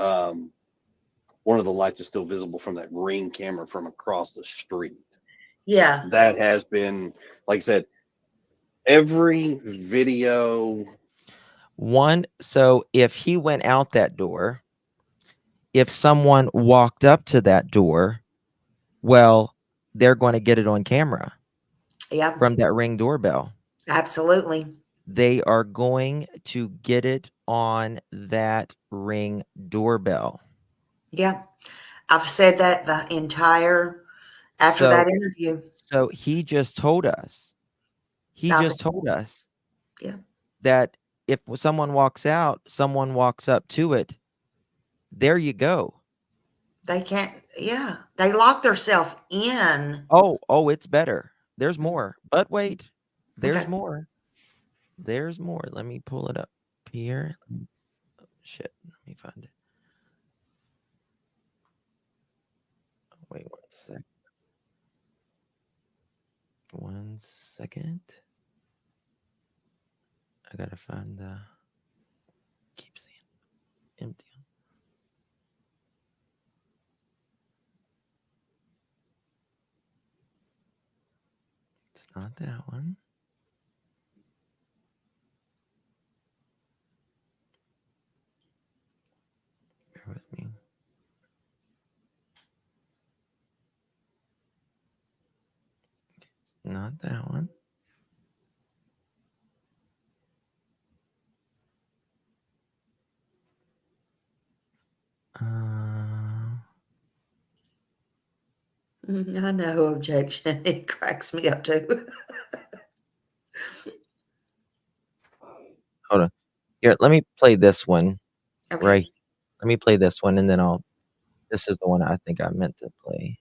of the lights is still visible from that Ring camera from across the street. Yeah. That has been, like I said, every video. So if he went out that door, if someone walked up to that door, well, they're going to get it on camera Yeah. from that Ring doorbell. Absolutely. They are going to get it on that Ring doorbell. Yeah. I've said that the entire after that interview. So he just told us. Yeah. That if someone walks out, someone walks up to it. There you go. They can't. Yeah. They lock themselves in. Oh, it's better. There's more. But wait, there's Okay. more. There's more. Let me pull it up here. Oh, shit. Let me find it. Wait 1 sec. 1 second. I gotta find the. Keep seeing empty. It's not that one. Bear with me. Okay, it's not that one. I know objection. It cracks me up too. Hold on. Here, let me play this one. Okay. Right. Let me play this one and then this is the one I think I meant to play.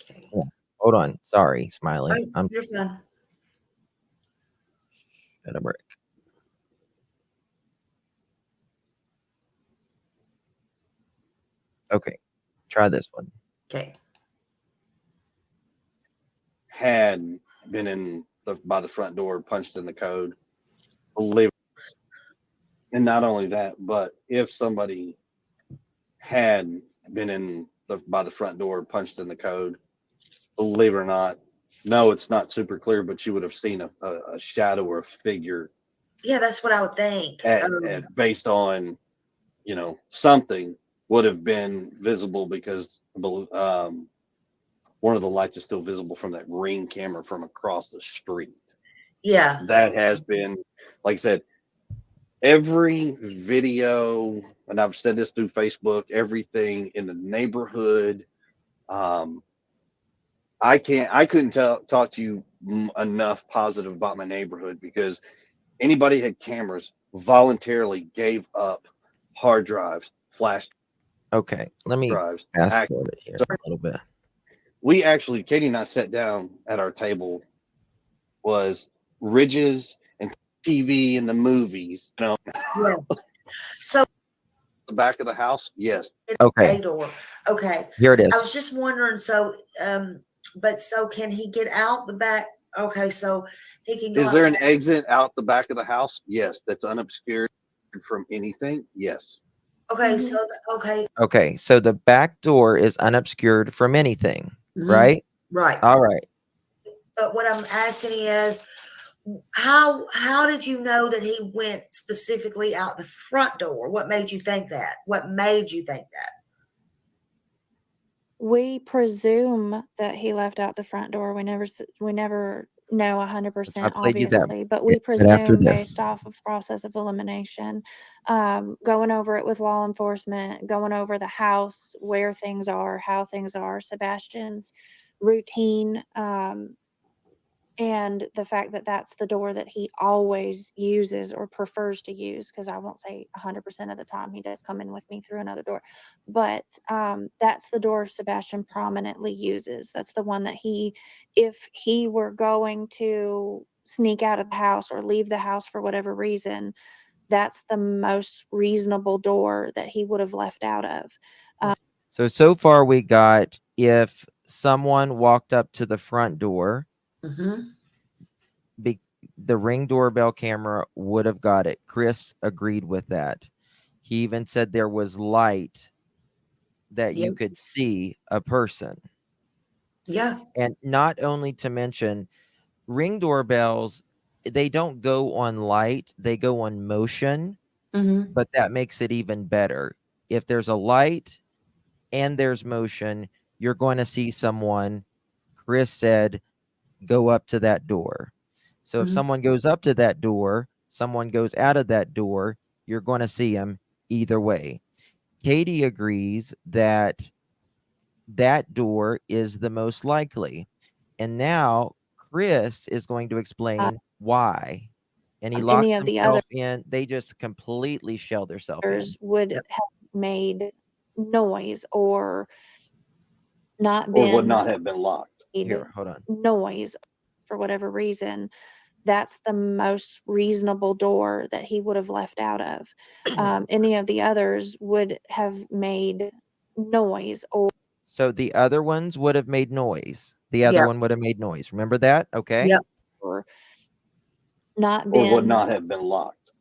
Okay. Yeah. Hold on. Sorry, Smiley. You're fine. At a break. Okay. Try this one. Okay. Had been by the front door, punched in the code, believe. And not only that, but if somebody had been by the front door, punched in the code, believe it or not, no, it's not super clear, but you would have seen a shadow or a figure Yeah, that's what I would think. based on, something would have been visible because one of the lights is still visible from that Ring camera from across the street. Yeah. That has been, like I said, every video, and I've said this through Facebook, everything in the neighborhood. I couldn't talk to you enough positive about my neighborhood because anybody had cameras voluntarily gave up hard drives, flash Okay, let me drives. fast forward it here a little bit. We actually, Katie and I sat down at our table, was Ridges and TV and the movies, Yeah. So the back of the house. Yes. Okay, a door. Okay. here it I is. was just wondering, so but so can he get out the back? Okay, so he can go Is out there the an back. exit out the back of the house? Yes. That's unobscured from anything. Yes. Okay, Mhm. so okay. Okay, so the back door is unobscured from anything, Mhm. right? Right. All right. But what I'm asking is how did you know that he went specifically out the front door? What made you think that? What made you think that? We presume that he left out the front door. We never know 100%, I played you that obviously, but bit we right after presume this. based off of process of elimination, going over it with law enforcement, going over the house, where things are, how things are, Sebastian's routine, and the fact that that's the door that he always uses or prefers to use, because I won't say 100% of the time he does come in with me through another door, but that's the door Sebastian prominently uses. That's the one that if he were going to sneak out of the house or leave the house for whatever reason, that's the most reasonable door that he would have left out of. So far we got if someone walked up to the front door, Mm-hmm. the Ring doorbell camera would have got it. Chris agreed with that. He even said there was light that Yeah. you could see a person. Yeah. And not only to mention, Ring doorbells, they don't go on light, they go on motion, Mm-hmm. but that makes it even better. If there's a light and there's motion, you're going to see someone. Chris said, go up to that door. So if Mhm. someone goes up to that door, someone goes out of that door, you're going to see them either way. Katie agrees that that door is the most likely. And now Chris is going to explain why. And he locks Any of the himself in. They just completely shell themselves in. others would Yep. have made noise or not Or would been not have been locked. made Here, hold on. noise for whatever reason. That's the most reasonable door that he would have left out of. Any of the others would have made noise So the other ones would have made noise. The other Yep. one would have made noise. Remember that? Okay. Yep. or not Or been would not have been locked.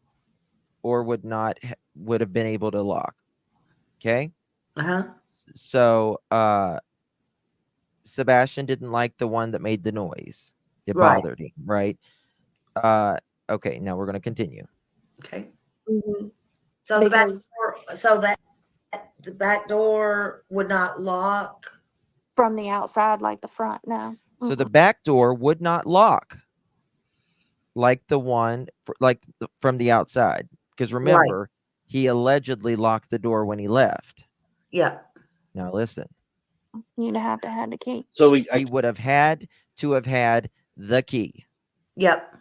Or would have been able to lock. Okay. Uh-huh. So Sebastian didn't like the one that made the noise. It Right. bothered him, right? Okay, now we're going to continue. Okay. Mhm. So the back Because- door, so that the back door would not lock. from the outside like the front. No. So the back door would not lock like the one from the outside. Because remember, he allegedly locked the door when he left. Yeah. Now listen, You'd have to have the key. So he would have had to have had the key. Yep.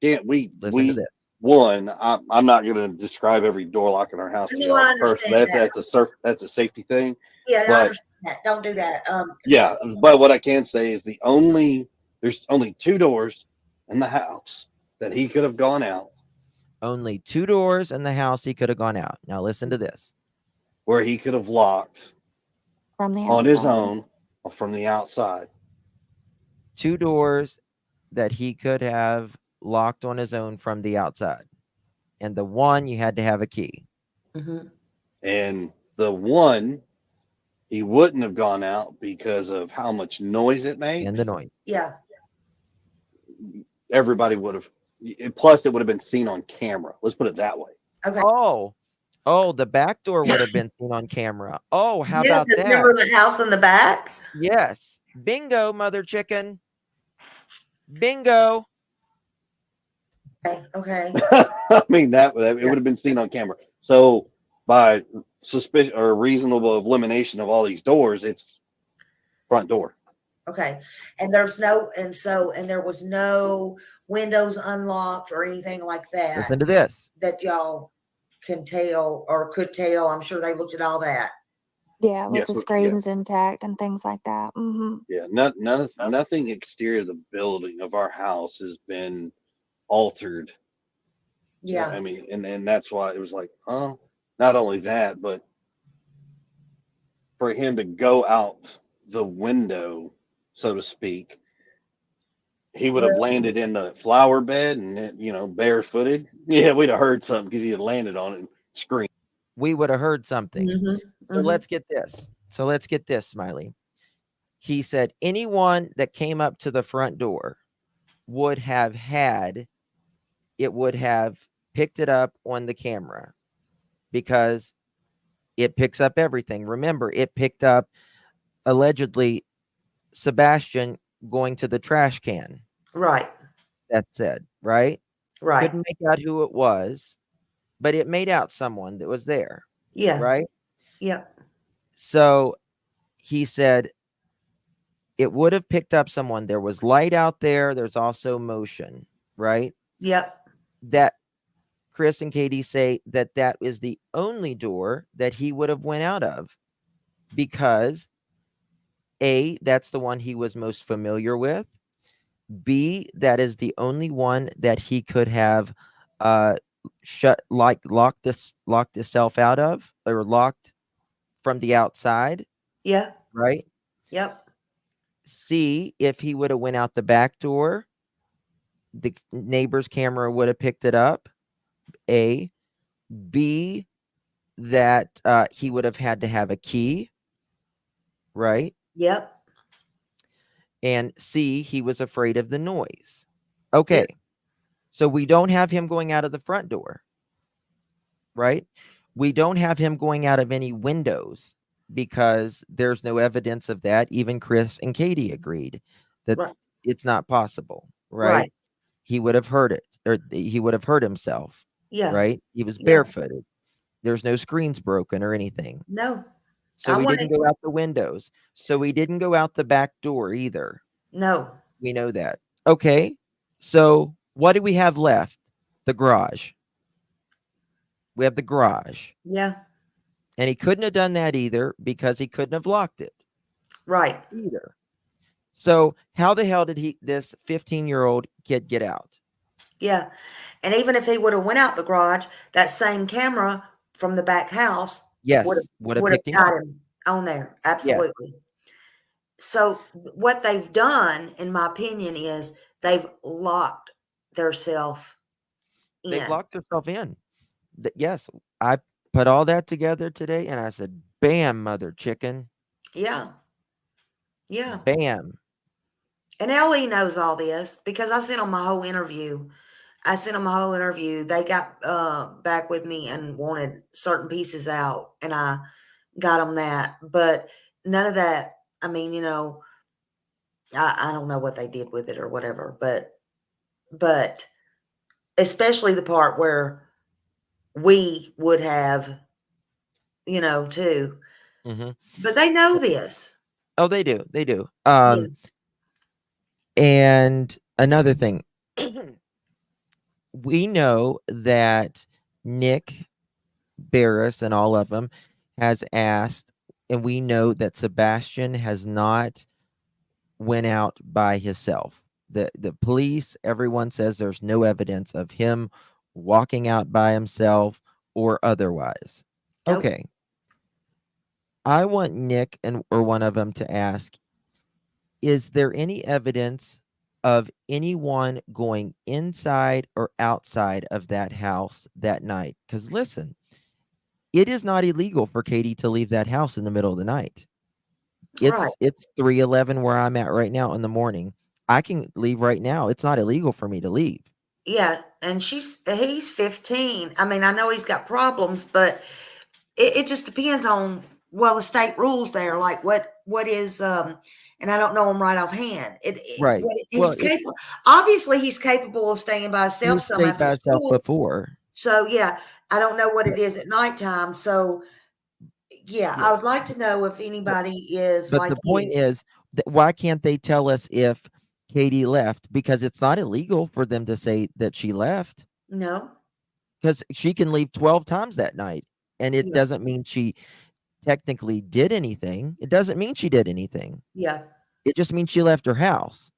can't Listen to this. one, I'm not going to describe every door lock in our house to No, y'all I first. understand That's a safety thing. Yeah, I But- understand that. Don't do that. Yeah, but what I can say is there's only 2 doors in the house that he could have gone out, Only 2 doors in the house he could have gone out. Now listen to this. where he could have locked From the on his outside. own or from the outside. 2 doors that he could have locked on his own from the outside. And the one you had to have a key. Mm-hmm. And the one He wouldn't have gone out because of how much noise it makes. And the noise. Yeah. Everybody would have. Plus, it would have been seen on camera. Let's put it that way. Okay. Oh, the back door would have been seen on camera. Oh, how Yeah, about just that? remember the house in the back? Yes. Bingo, mother chicken. Bingo. Okay. I mean, it would have been seen on camera. So by suspicion or reasonable elimination of all these doors, it's front door. Okay. And there was no windows unlocked or anything like that Listen to this. that y'all can tell or could tell. I'm sure they looked at all that. Yeah, with Yes, the yeah. screens intact and things like that. Yeah, nothing exterior of the building of our house has been altered. Yeah. I mean, and that's why it was like, not only that, but for him to go out the window, so to speak, he would have landed in the flower bed and, barefooted. Yeah, we'd have heard something because he had landed on it and screamed. We would have heard something. Mhm, So mhm. let's get this. Smiley. He said anyone that came up to the front door would have picked it up on the camera because it picks up everything. Remember, it picked up allegedly Sebastian going to the trash can. Right. That said, right? Right. Couldn't make out who it was, but it made out someone that was there. Yeah. Right? Yeah. So he said it would have picked up someone. There was light out there. There's also motion, right? Yep. That Chris and Katie say that is the only door that he would have went out of because A, that's the one he was most familiar with. B, that is the only one that he could have locked himself out of or locked from the outside. Yeah. Right? Yep. C, if he would have went out the back door, the neighbor's camera would have picked it up. A. B, that he would have had to have a key. Right? Yep. And C, he was afraid of the noise. Okay. So we don't have him going out of the front door. Right? We don't have him going out of any windows because there's no evidence of that. Even Chris and Katie agreed that Right. it's not possible. Right? He would have heard it or he would have hurt himself. Yeah. Right? He was Yeah. barefooted. There's no screens broken or anything. No. So we didn't go out the windows. So we didn't go out the back door either. No. We know that. Okay. So what do we have left? The garage. We have the garage. Yeah. And he couldn't have done that either because he couldn't have locked it Right. either. So how the hell did this 15-year-old kid get out? Yeah. And even if he would have went out the garage, that same camera from the back house Yes, would have picked him got up. him on there. Absolutely. So what they've done, in my opinion, is they've locked themselves in. They've locked themselves in. Yes, I put all that together today and I said, bam, mother chicken. Yeah. Yeah. Bam. And Ellie knows all this because I sent them my whole interview. They got back with me and wanted certain pieces out, and I got them that. But none of that, I mean, I don't know what they did with it or whatever. But especially the part where we would have, too. Mm-hmm. But they know this. Oh, they do. They do. Yeah. And another thing, we know that Nick Barris and all of them has asked, and we know that Sebastian has not went out by himself. The police, everyone says there's no evidence of him walking out by himself or otherwise. Nope. Okay. I want Nick or one of them to ask, is there any evidence of anyone going inside or outside of that house that night? Because listen, it is not illegal for Katie to leave that house in the middle of the night. Right. It's 3:11 where I'm at right now in the morning. I can leave right now. It's not illegal for me to leave. Yeah, and he's 15. I mean, I know he's got problems, but it just depends on, well, the state rules there, like what is and I don't know him right offhand. Right. What Well, he's capable. Obviously, he's capable of staying by he himself some stayed after by himself school. before. So yeah, I don't know what it is at nighttime. So yeah, Yeah. I would like to know if anybody is But like the point you. is, why can't they tell us if Katie left? Because it's not illegal for them to say that she left, No. because she can leave 12 times that night. And it Yeah. doesn't mean she technically did anything. It doesn't mean she did anything. Yeah. It just means she left her house.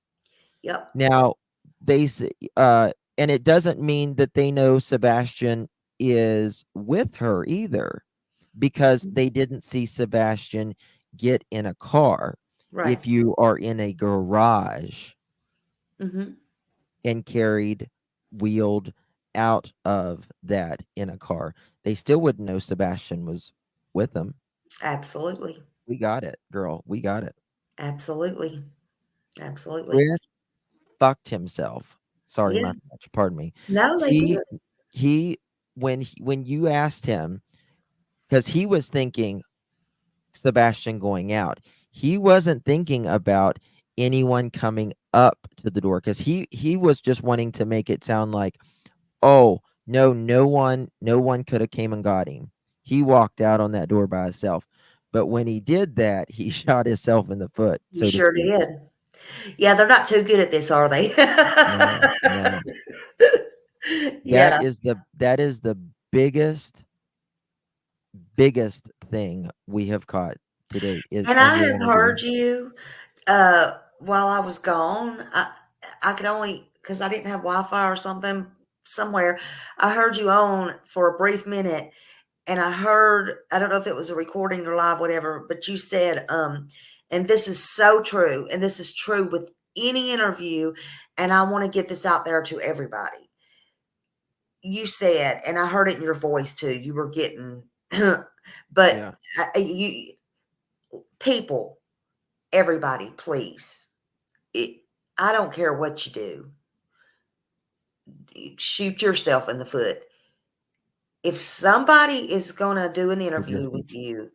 Yep. Now, they say, and it doesn't mean that they know Sebastian is with her either, because they didn't see Sebastian get in a car. Right. If you are in a garage Mm-hmm. and wheeled out of that in a car, they still wouldn't know Sebastian was with them. Absolutely. We got it, girl. We got it. Absolutely. Absolutely. Chris fucked himself. Sorry, Yeah. my French, pardon me. No, they He did. he when you asked him, because he was thinking Sebastian going out. He wasn't thinking about anyone coming up to the door, because he was just wanting to make it sound like, oh no one could have came and got him. He walked out on that door by himself. But when he did that, he shot himself in the foot, You so to sure speak. did. Yeah, they're not too good at this, are they? No. Yeah. That is the biggest thing we have caught to date is And on I your have interview. heard you while I was gone. I could only, because I didn't have Wi-Fi or something somewhere. I heard you on for a brief minute, and I heard, I don't know if it was a recording or live, whatever, but you said, and this is so true, and this is true with any interview, and I want to get this out there to everybody. You said, and I heard it in your voice too, you were getting, but Yeah. you people, everybody, please. I don't care what you do. Shoot yourself in the foot. If somebody is going to do an interview with you,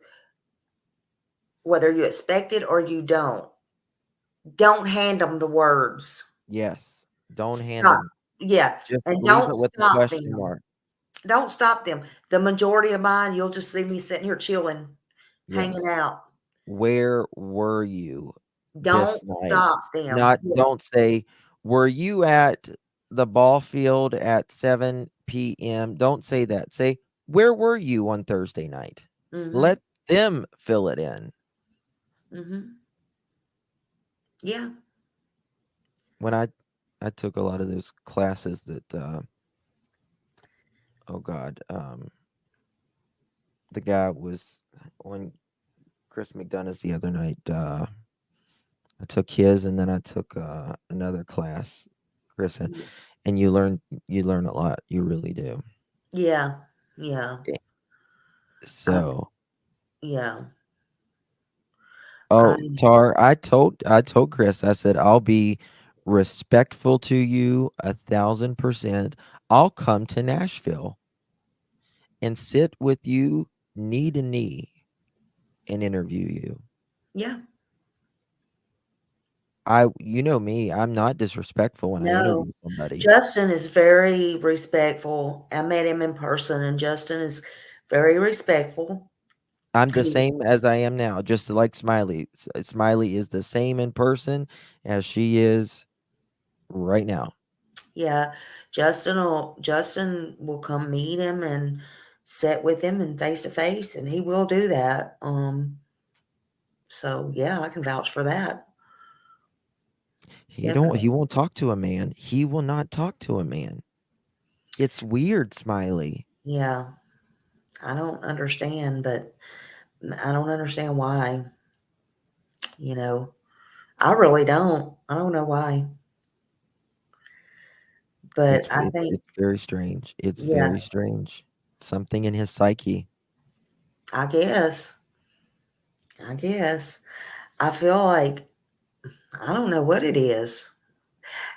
whether you expect it or you don't hand them the words. Yes. Don't hand Stop. them. Yeah. Just And leave don't it with a stop question them. mark. Don't stop them. The majority of mine, you'll just see me sitting here chilling, hanging Yes. out. Where were you Don't this night? stop them. Not Yeah. Don't say, were you at the ball field at 7 p.m.? Don't say that. Say, where were you on Thursday night? Mhm. Let them fill it in. Mhm. Yeah. When I took a lot of those classes that oh God, the guy was on Chris McDonough's the other night. I took his, and then I took another class, Chris, and you learn a lot. You really do. Yeah. Yeah. So, Yeah. oh, Tar, I told Chris, I said, I'll be respectful to you 1,000%. I'll come to Nashville and sit with you knee to knee and interview you. Yeah. You know me, I'm not disrespectful when I No. interview somebody. Justin is very respectful. I met him in person, and Justin is very respectful. I'm the He- same as I am now, just like Smiley. Smiley is the same in person as she is right now. Yeah, Justin will come meet him and sit with him and face to face, and he will do that. So yeah, I can vouch for that. He won't talk to a man. He will not talk to a man. It's weird, Smiley. Yeah, I don't understand, but I don't understand why. You know, I really don't. I don't know why. But I think, It's very strange. It's yeah, very strange. Something in his psyche. I guess. I guess. I feel like I don't know what it is.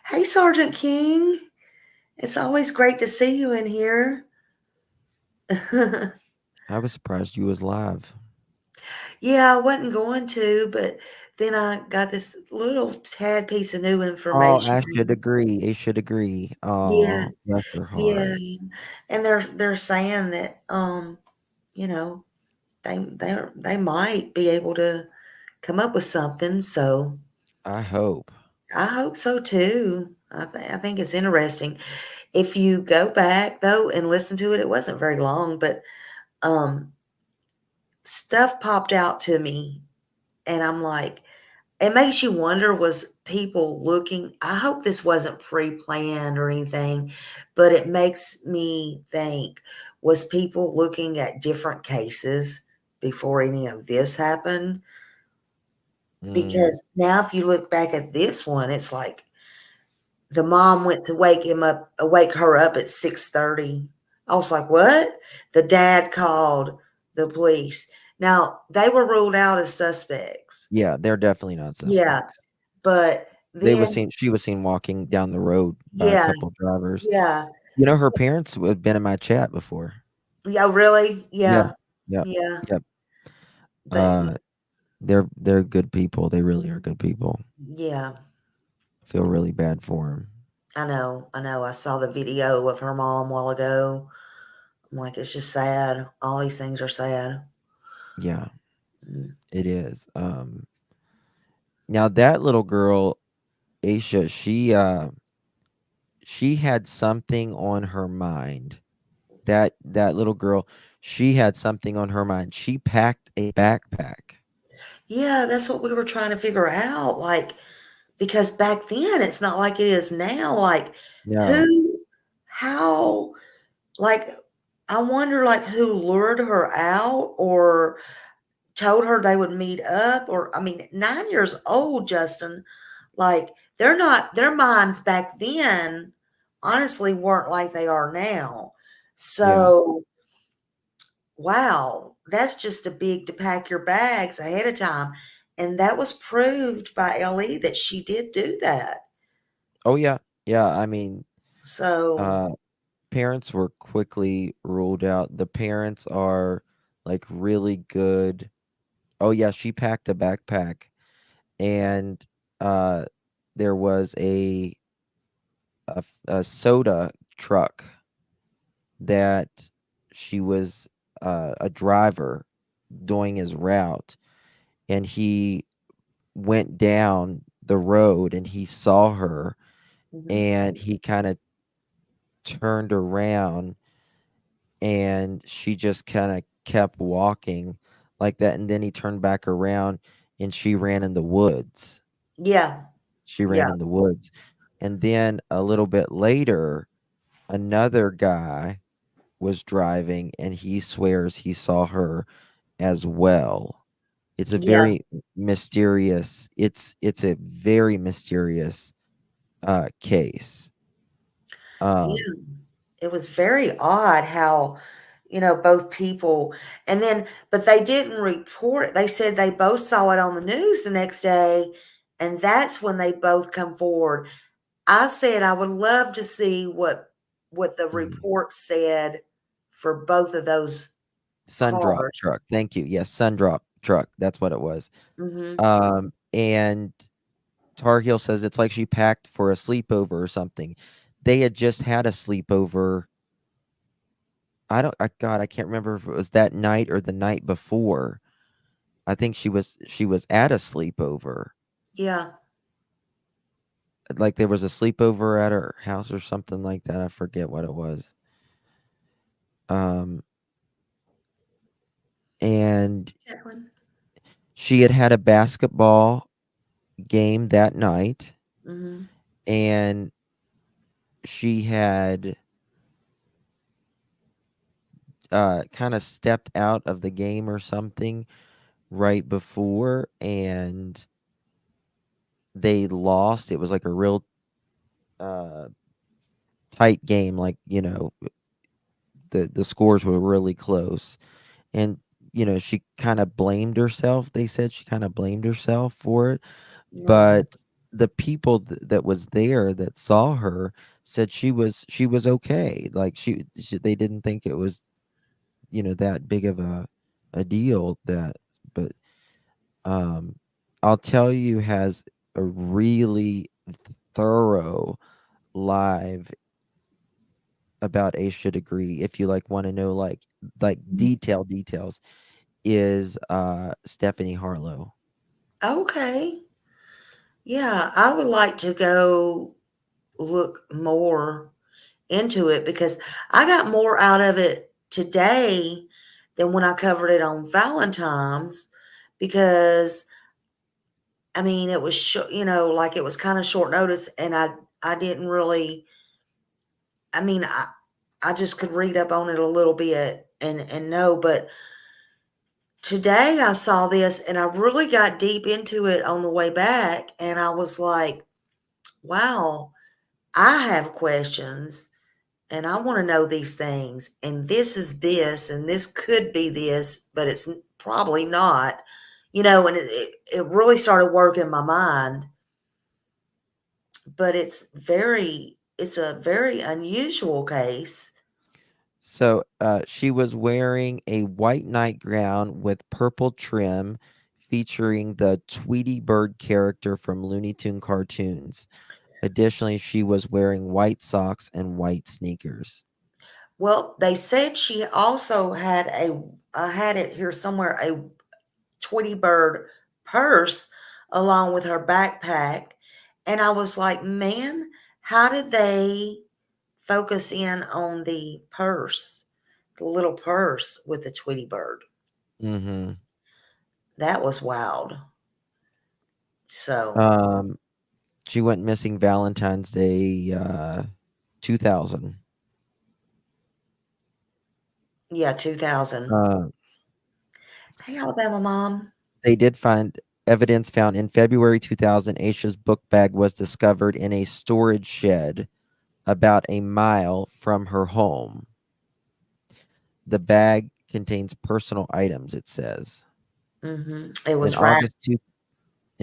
Hey, Sergeant King. It's always great to see you in here. I was surprised you was live. Yeah, I wasn't going to, but then I got this little tad piece of new Oh, information. I should agree. I should agree. Yeah, Oh, bless her yeah. heart. And they're saying that you know, they might be able to come up with something. So I hope. I hope so too. I think it's interesting. If you go back though and listen to it, it wasn't very long, but um stuff popped out to me and I'm like, it makes you wonder, was people looking? I hope this wasn't pre-planned or anything, but it makes me think, was people looking at different cases before any of this happened? Mm, Because now if you look back at this one, it's like the mom went to wake her up at 6:30. I was like, what? The dad called the police. Now they were ruled out as suspects. yeah, they're definitely not Yeah, suspects. but They was then seen. She was seen walking down the road by a yeah, couple drivers. yeah. You know, her parents have been in my chat before. Yeah, really? Yeah, Yeah, yep, yeah. yep. But They're good people. They really are good people. yeah, I feel really bad for them. I know. I know. I saw the video of her mom a while ago. I'm like, it's just sad. All these things are sad. Yeah, Mm. it is. Now that little girl, Aisha, she had something on her mind. That little girl, she had something on her mind. She packed a backpack. Yeah, that's what we were trying to figure out. Like, because back then it's not like it is now. Like, No, who, how, like, I wonder, like, who lured her out or told her they would meet up, or I mean, 9 years old, Justin, like, their minds back then honestly weren't like they are now. yeah. So, wow, that's just a big to pack your bags ahead of time, and that was proved by LE that she did do that. Oh yeah, yeah. I mean, So, uh, parents were quickly ruled out. The parents are like really good. Oh yeah, she packed a backpack, and uh, there was a soda truck that she was a driver doing his route, and he went down the road and he saw her, mhm, and he kind of turned around, and she just kind of kept walking like that, and then he turned back around and she ran in the woods. yeah, She ran yeah, in the woods. And then a little bit later, another guy was driving and he swears he saw her as well. It's a yeah, very mysterious, it's a very mysterious case. Um yeah. It was very odd how, both people, and then, but they didn't report it. They said they both saw it on the news the next day, and that's when they both come forward. I said I would love to see what the mhm. report said for both of those Sun drop cars. truck. Thank you. Yes, sun drop truck. That's what it was. Mhm. And Tar Heel says it's like she packed for a sleepover or something. They had just had a sleepover. God, I can't remember if it was that night or the night before. I think she was at a sleepover. Yeah. Like there was a sleepover at her house or something like that. I forget what it was. Um, and Jacqueline. she had a basketball game that night, Mhm. and she had kind of stepped out of the game or something right before, and they lost. It was like a real uh, tight game. Like the scores were really close, and she kind of blamed herself. They said she kind of blamed herself for it, No. but the people that was there that saw her said she was okay. Like they didn't think it was that big of a deal. But um I'll tell you, has a really thorough live about A Should Agree, if you want to know details, is Stephanie Harlow. Okay. Yeah, I would like to go look more into it because I got more out of it today than when I covered it on Valentine's because I mean it was like it was kind of short notice and I didn't really I mean I just could read up on it a little bit and know, but today I saw this and I really got deep into it on the way back and I was like, wow, I have questions and I want to know these things. And this is this, and this could be this, but it's probably not, and it really started working my mind. But it's a very unusual case. So she was wearing a white nightgown with purple trim featuring the Tweety Bird character from Looney Tune cartoons. Additionally, she was wearing white socks and white sneakers. Well, they said she also had I had it here somewhere, a Tweety Bird purse along with her backpack. And I was like, man, how did they focus in on the purse, the little purse with the Tweety Bird? Mm-hmm. That was wild. So, She went missing Valentine's Day 2000. yeah, 2000. Hey, Alabama mom. They did find evidence found in February 2000. Aisha's book bag was discovered in a storage shed about a mile from her home. The bag contains personal items, it says. It was In right.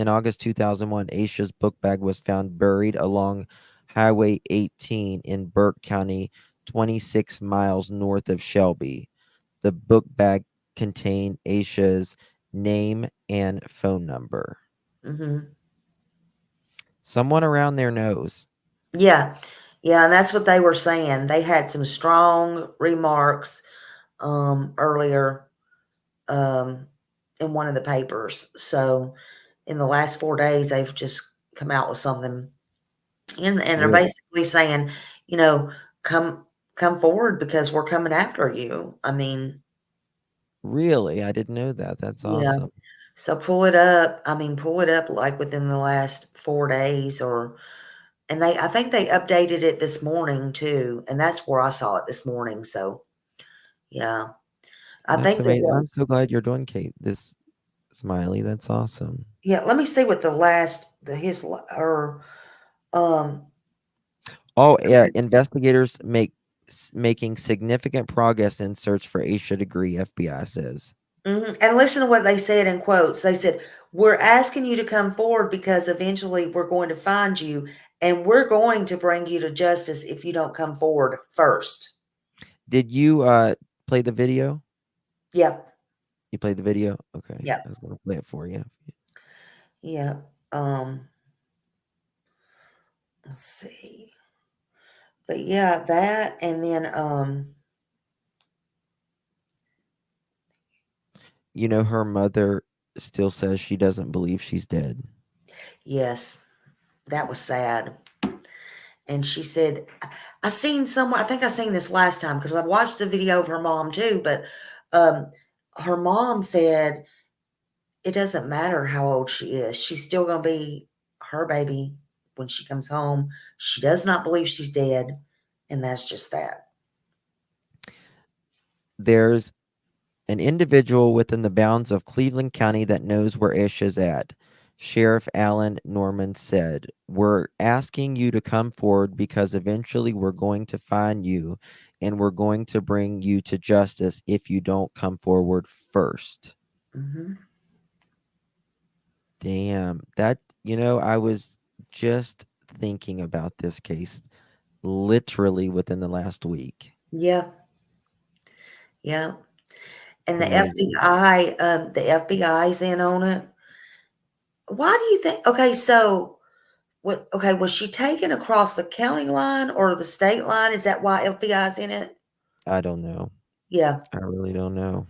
August 2001, Aisha's book bag was found buried along Highway 18 in Burke County, 26 miles north of Shelby. The book bag contained Aisha's name and phone number. Someone around there knows. Yeah. Yeah, and that's what they were saying. They had some strong remarks earlier in one of the papers. So in the last 4 days, they've just come out with something, and they're Really? basically saying, come forward because we're coming after you. I mean, Really? I didn't know that. That's yeah. awesome. So pull it up. I mean, pull it up like within the last 4 days, and I think they updated it this morning too, and that's where I saw it this morning. So yeah, I That's think that amazing. I'm so glad you're doing Kate this, Smiley. That's awesome. yeah. Let me see what um Oh, yeah. Investigators making significant progress in search for Aisha Degree, FBI says. And listen to what they said in quotes. They said, we're asking you to come forward because eventually we're going to find you and we're going to bring you to justice if you don't come forward first. Did you play the video? Yep. You played the video? Okay. Yep. I was going to play it for you. Yeah. Let's see. But yeah, that and then her mother still says she doesn't believe she's dead. yes, that was sad. And she said, I seen somewhere, I think I seen this last time because I watched a video of her mom too, but her mom said it doesn't matter how old she is. She's still going to be her baby when she comes home. She does not believe she's dead. And that's just that. There's an individual within the bounds of Cleveland County that knows where Aisha's at. Sheriff Alan Norman said, "We're asking you to come forward because eventually we're going to find you and we're going to bring you to justice if you don't come forward first." Hmm. Damn. I was just thinking about this case literally within the last week. Yeah, yeah. And Crazy. The FBI's in on it. Why do you think? Okay, so what? Okay, was she taken across the county line or the state line? Is that why FBI's in it? I don't know. Yeah, I really don't know.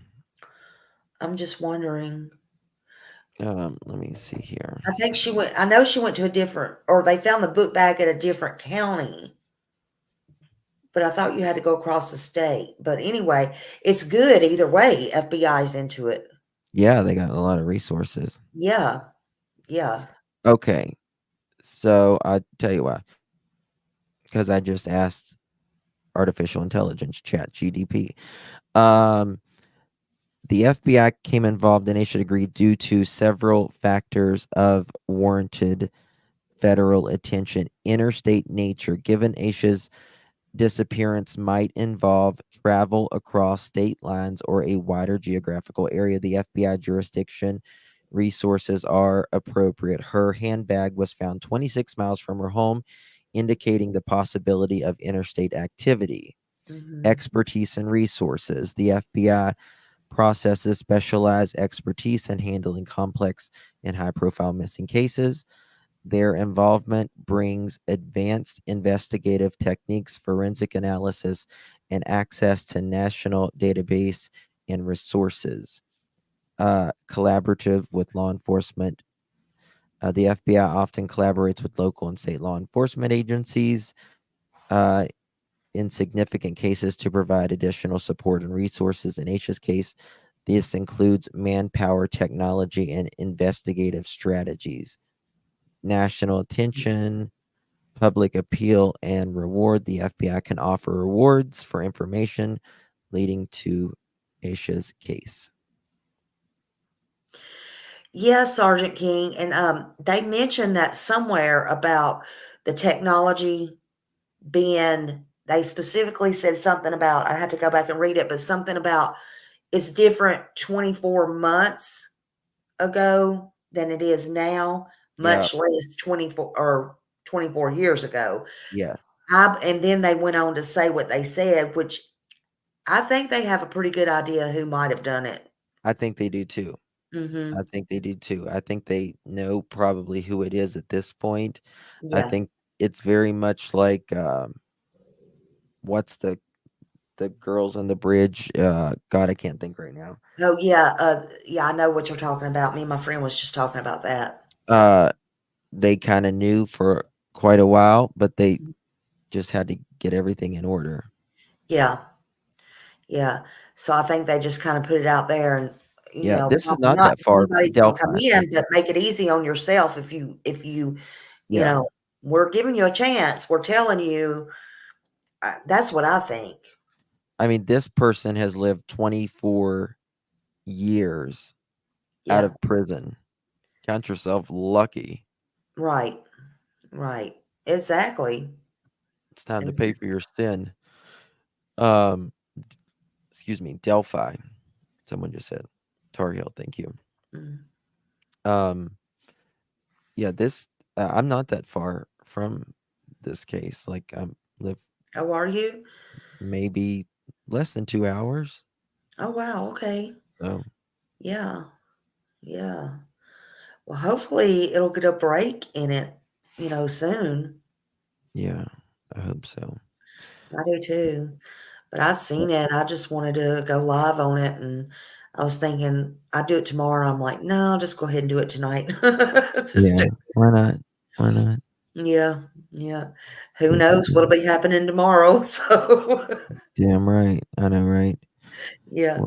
I'm just wondering. Let me see here. I think she went. I know she went to a different, or they found the book bag at a different county. But I thought you had to go across the state. But anyway, it's good either way. FBI's into it. Yeah, they got a lot of resources. Yeah, yeah. Okay. So I tell you why. Because I just asked artificial intelligence, chat GDP. The FBI came involved, and they should agree, due to several factors of warranted federal attention. Interstate nature, given Aisha's disappearance might involve travel across state lines or a wider geographical area. The FBI jurisdiction resources are appropriate. Her handbag was found 26 miles from her home, indicating the possibility of interstate activity. Mhm. Expertise and resources. The FBI processes specialized expertise in handling complex and high profile missing cases. Their involvement brings advanced investigative techniques, forensic analysis, and access to national database and resources. Collaborative with law enforcement. The FBI often collaborates with local and state law enforcement agencies in significant cases to provide additional support and resources. In Aisha's case, this includes manpower, technology, and investigative strategies. National attention, public appeal, and reward. The FBI can offer rewards for information leading to Aisha's case. Yeah, Sergeant King. And they mentioned that somewhere about the technology being, they specifically said something about, I had to go back and read it, but something about it's different 24 months ago than it is now, Yeah. much less 24 years ago. Yeah. And then they went on to say what they said, which I think they have a pretty good idea who might have done it. I think they do too. Hmm. I think they do too. I think they know probably who it is at this point. I Yeah. think it's very much like what's the girls on the bridge? God, I can't think right now. Oh yeah. Yeah, I know what you're talking about. Me and my friend was just talking about that. They kind of knew for quite a while, but they just had to get everything in order. Yeah. Yeah. So I think they just kind of put it out there and, Yeah, this is not not that far from anybody's gonna come Delphi. in, but make it easy on yourself if you, Yeah. we're giving you a chance. We're telling you, that's what I think. I mean, this person has lived 24 years out Yeah. of prison. Count yourself lucky. Right. Right. Exactly. It's time to pay for your sin. Excuse me, Delphi. Someone just said Tar Heel. Thank you. Mm. Yeah, this I'm not that far from this case. Like live How are you? maybe less than 2 hours. Oh, wow. Okay. So Yeah. Yeah. Well, hopefully it'll get a break in it, soon. yeah, I hope so. I do too. But I seen it. I just wanted to go live on it. And I was thinking I'd do it tomorrow. I'm like, no, I'll just go ahead and do it tonight. Yeah, why not? Why not? Yeah. Yeah. Who knows what'll be happening tomorrow. So, Damn right. I know, right? yeah.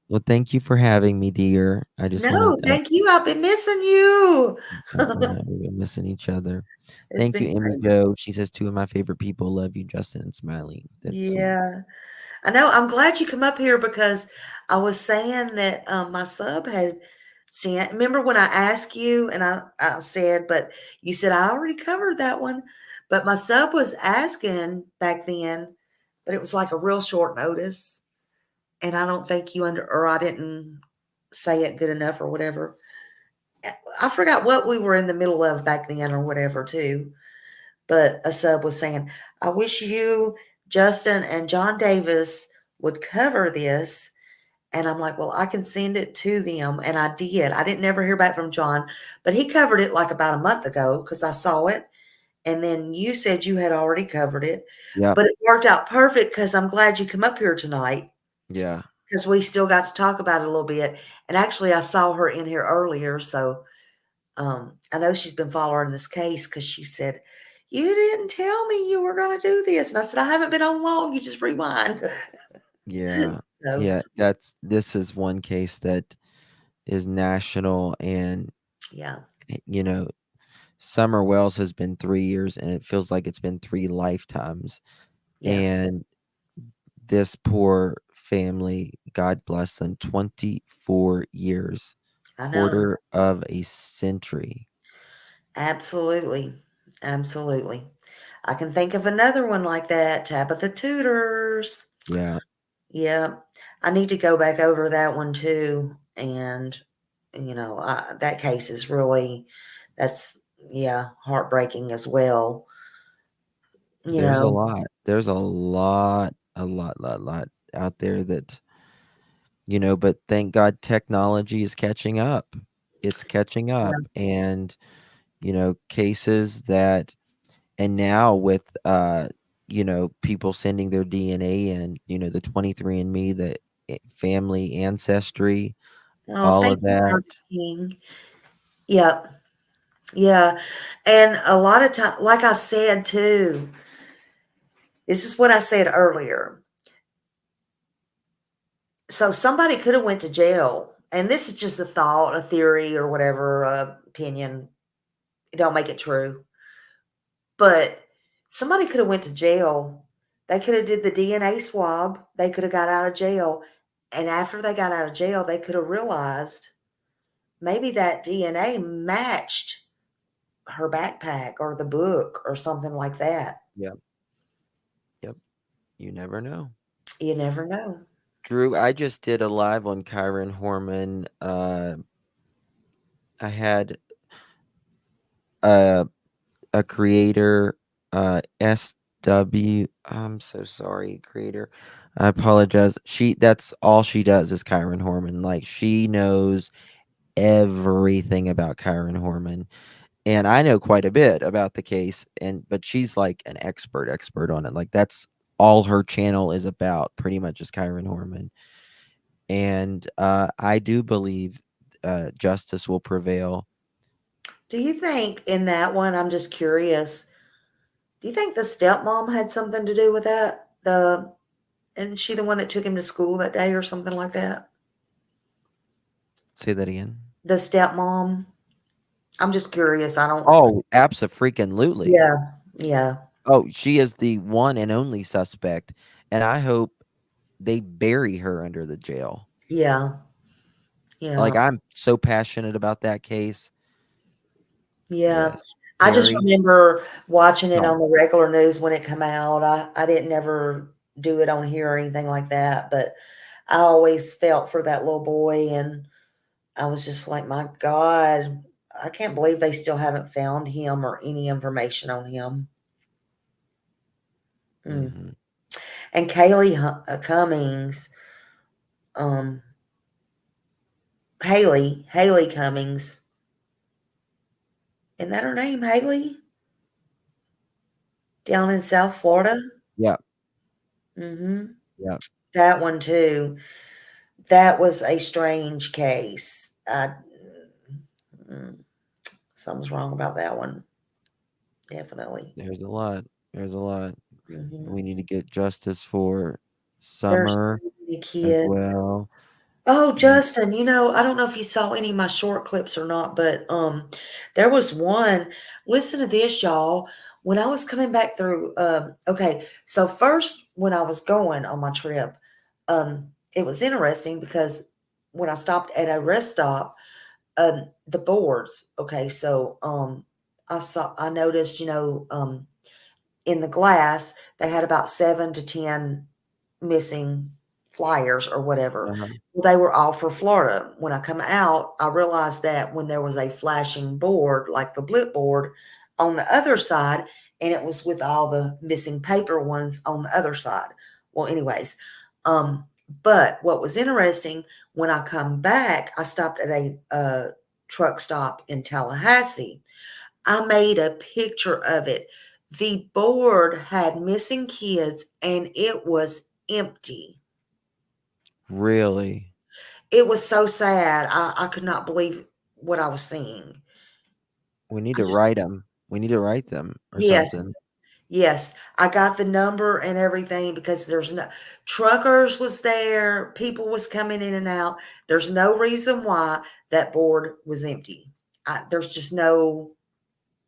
Well, thank you for having me, dear. I just No, want to thank you. I've been missing you. we've been missing each other. It's Thank you, been Emmy crazy. Go. She says two of my favorite people love you, Justin and Smiley. That's sweet. Yeah. I know. I'm glad you come up here because I was saying that my sub had sent. Remember when I asked you and I said, but you said I already covered that one. But my sub was asking back then, but it was like a real short notice. And I don't think or I didn't say it good enough or whatever. I forgot what we were in the middle of back then or whatever too. But a sub was saying, I wish you, Justin, and John Davis would cover this. And I'm like, well, I can send it to them. And I did. I didn't ever hear back from John, but he covered it like about a month ago because I saw it. And then you said you had already covered it. Yeah. But it worked out perfect because I'm glad you come up here tonight Yeah. because we still got to talk about it a little bit. And actually, I saw her in here earlier. So I know she's been following this case because she said, you didn't tell me you were going to do this. And I said, I haven't been on long. You just rewind. Yeah. So, Yeah. This is one case that is national, and yeah. Summer Wells has been 3 years, and it feels like it's been 3 lifetimes. Yeah. And this poor family, God bless them, 24 years, I know. quarter of a century. Absolutely. Absolutely. I can think of another one like that, Tabitha Tutors. Yeah. Yeah. I need to go back over that one too. And, that case is really, heartbreaking as well. There's a lot. There's a lot out there that, but thank God technology is catching up. It's catching up. And, cases that, and now with, people sending their DNA and, the 23andMe, the family ancestry, Oh, all thank of you, that. Sergeant King. Yep. Yeah. And a lot of time, like I said too, this is what I said earlier. So somebody could have went to jail, and this is just a thought, a theory, or whatever, opinion. Don't make it true. But somebody could have went to jail. They could have did the DNA swab. They could have got out of jail. And after they got out of jail, they could have realized maybe that DNA matched her backpack or the book or something like that. Yep. You never know. You never know. Drew, I just did a live on Kyron Horman. I had a creator, SW. I'm so sorry, creator. I apologize. That's all she does is Kyron Horman. Like, she knows everything about Kyron Horman. And I know quite a bit about the case, but she's like an expert on it. Like, that's all her channel is about, pretty much, is Kyron Horman. And I do believe justice will prevail. Do you think in that one, I'm just curious, do you think the stepmom had something to do with that? Isn't she the one that took him to school that day or something like that? Say that again. The stepmom? I'm just curious. I don't. Oh, abso-freaking-lutely. Yeah. Oh, she is the one and only suspect, and I hope they bury her under the jail. Yeah. Like, I'm so passionate about that case. Yeah. Yes. I just Terry. remember watching it No. on the regular news when it come out. I didn't ever do it on here or anything like that, but I always felt for that little boy, and I was just like, my God, I can't believe they still haven't found him or any information on him. Mhm. And Kaylee Cummings, Haley Cummings. Isn't that her name, Haley? Down in South Florida? Yep. Mm-hmm. Yep. That one too. That was a strange case. Something's wrong about that one. Definitely. There's a lot. Mhm. We need to get justice for There's Summer so many as kids. well. Oh, Justin, I don't know if you saw any of my short clips or not, but there was one. Listen to this, y'all. When I was coming back through, okay, so first when I was going on my trip, it was interesting because when I stopped at a rest stop, the boards. Okay, so I noticed, in the glass they had about 7 to 10 missing flyers or whatever. Uh-huh. Well, they were all for Florida. When I come out, I realized that when there was a flashing board, like the blip board, on the other side, and it was with all the missing paper ones on the other side. Well, anyways, but what was interesting, when I come back, I stopped at a truck stop in Tallahassee. I made a picture of it. The board had missing kids and it was empty. Really? It was so sad. I could not believe what I was seeing. We need I to just, write them. We need to write them or yes, something. yes. I got the number and everything because there's no truckers was there. People was coming in and out. There's no reason why that board was empty. There's just no.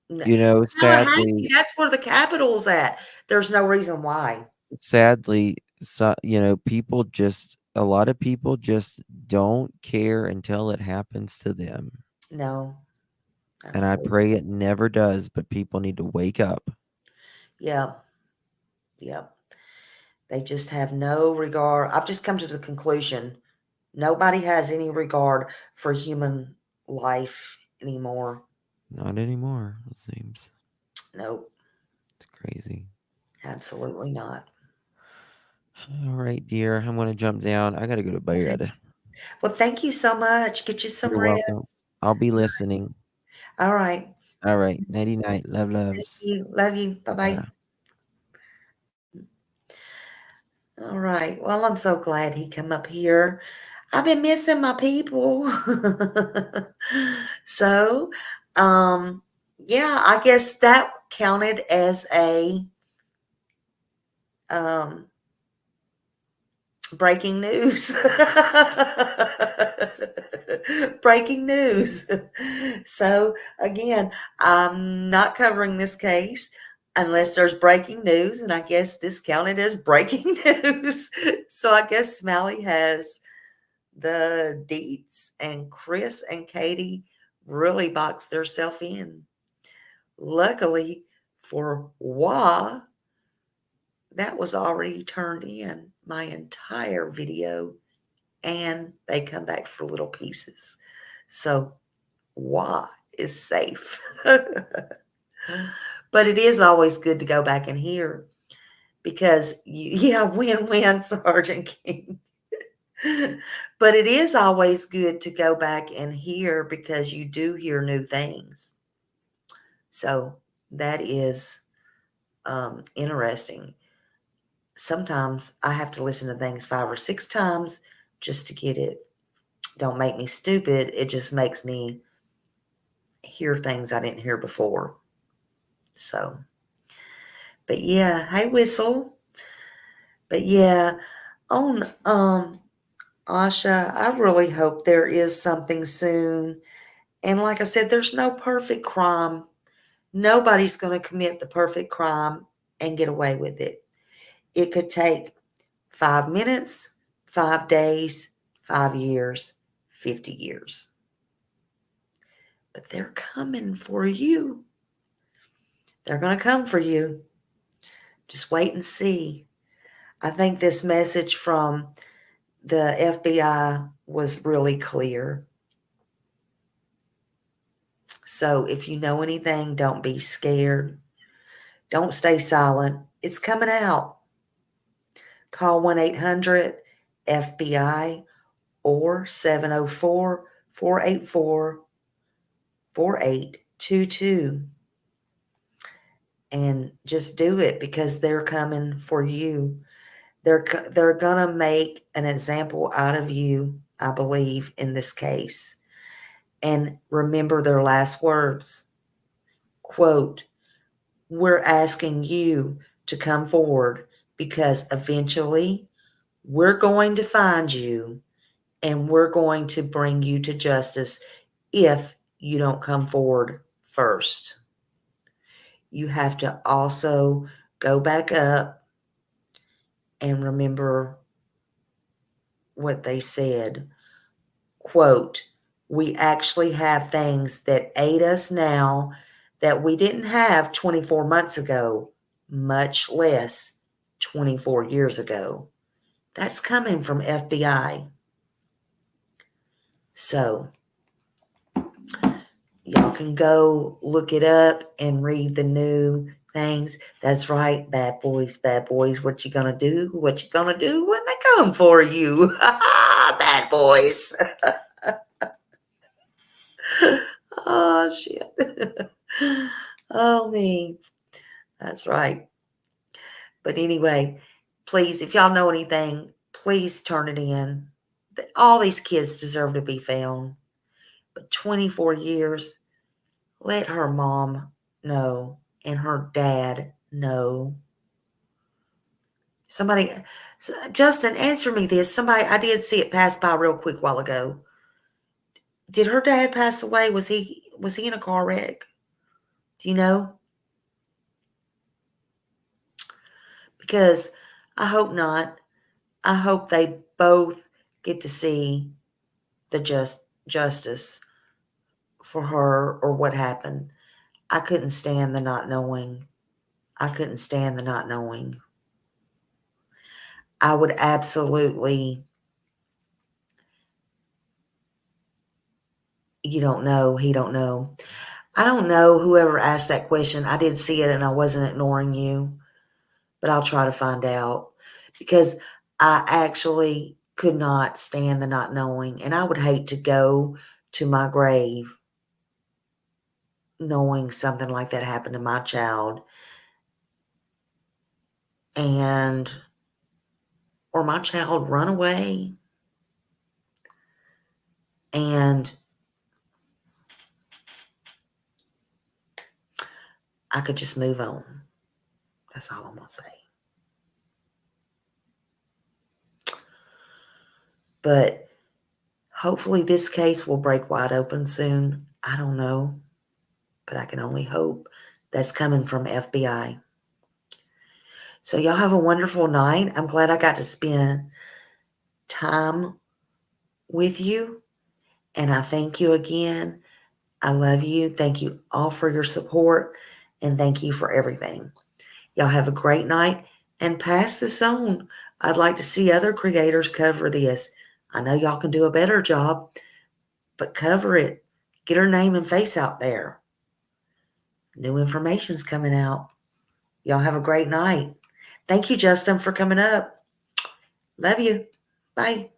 You know, Tallahassee, sadly, that's where the capital's at. There's no reason why. people just a lot of people just don't care until it happens to them. No, And I absolutely. pray it never does, but people need to wake up. Yeah. Yep. They just have no regard. I've just come to the conclusion nobody has any regard for human life anymore. Not anymore, it seems. Nope, It's crazy. absolutely not. All right, dear. I'm gonna jump down. I gotta go to Okay. bed. Well, thank you so much. Get you some You're rest. welcome. I'll be listening. All right. All right. Nighty night. Love Thank loves. you. Love you. Bye bye. Yeah. All right. Well, I'm so glad he come up here. I've been missing my people. So, yeah, I guess that counted as a um breaking news. Breaking news. So again, I'm not covering this case unless there's breaking news, and I guess this counted as breaking news. So I guess Smiley has the deets, and Chris and Katie really boxed themselves in. Luckily for Wah, that was already turned in, my entire video, and they come back for little pieces. So Wah is safe. But it is always good to go back and hear because yeah, win-win, Sergeant King. But it is always good to go back and hear because you do hear new things. So that is interesting. Sometimes I have to listen to things 5 or 6 times just to get it. Don't make me stupid. It just makes me hear things I didn't hear before. So, but yeah, hey Whistle. But yeah, on Asha, I really hope there is something soon. And like I said, there's no perfect crime. Nobody's going to commit the perfect crime and get away with it. It could take 5 minutes, 5 days, 5 years, 50 years. But they're coming for you. They're going to come for you. Just wait and see. I think this message from the FBI was really clear. So if you know anything, don't be scared. Don't stay silent. It's coming out. Call 1-800-FBI or 704-484-4822. And just do it because they're coming for you. They're going to make an example out of you, I believe, in this case. And remember their last words. Quote, "We're asking you to come forward because eventually we're going to find you and we're going to bring you to justice if you don't come forward first." You have to also go back up and remember what they said. Quote, We actually have things that aid us now that we didn't have 24 months ago, much less 24 years ago. That's coming from FBI. So y'all can go look it up and read the new things. That's right, bad boys, what you gonna do? What you gonna do when they come for you? Bad boys. Oh, shit. Oh, me. That's right. But anyway, please, if y'all know anything, please turn it in. All these kids deserve to be found. But 24 years, let her mom know and her dad know. Somebody, Justin, answer me this. Somebody, I did see it pass by real quick while ago. Did her dad pass away? Was he in a car wreck? Do you know? Because I hope not. I hope they both get to see the justice for her or what happened. I couldn't stand the not knowing. I couldn't stand the not knowing. I would absolutely, you don't know, he don't know. I don't know whoever asked that question. I did see it and I wasn't ignoring you, but I'll try to find out because I actually could not stand the not knowing. And I would hate to go to my grave knowing something like that happened to my child or my child run away and I could just move on. That's all I'm going to say. But hopefully this case will break wide open soon. I don't know, but I can only hope. That's coming from FBI. So y'all have a wonderful night. I'm glad I got to spend time with you. And I thank you again. I love you. Thank you all for your support. And thank you for everything. Y'all have a great night and pass this on. I'd like to see other creators cover this. I know y'all can do a better job, but cover it. Get her name and face out there. New information's coming out. Y'all have a great night. Thank you, Justin, for coming up. Love you. Bye.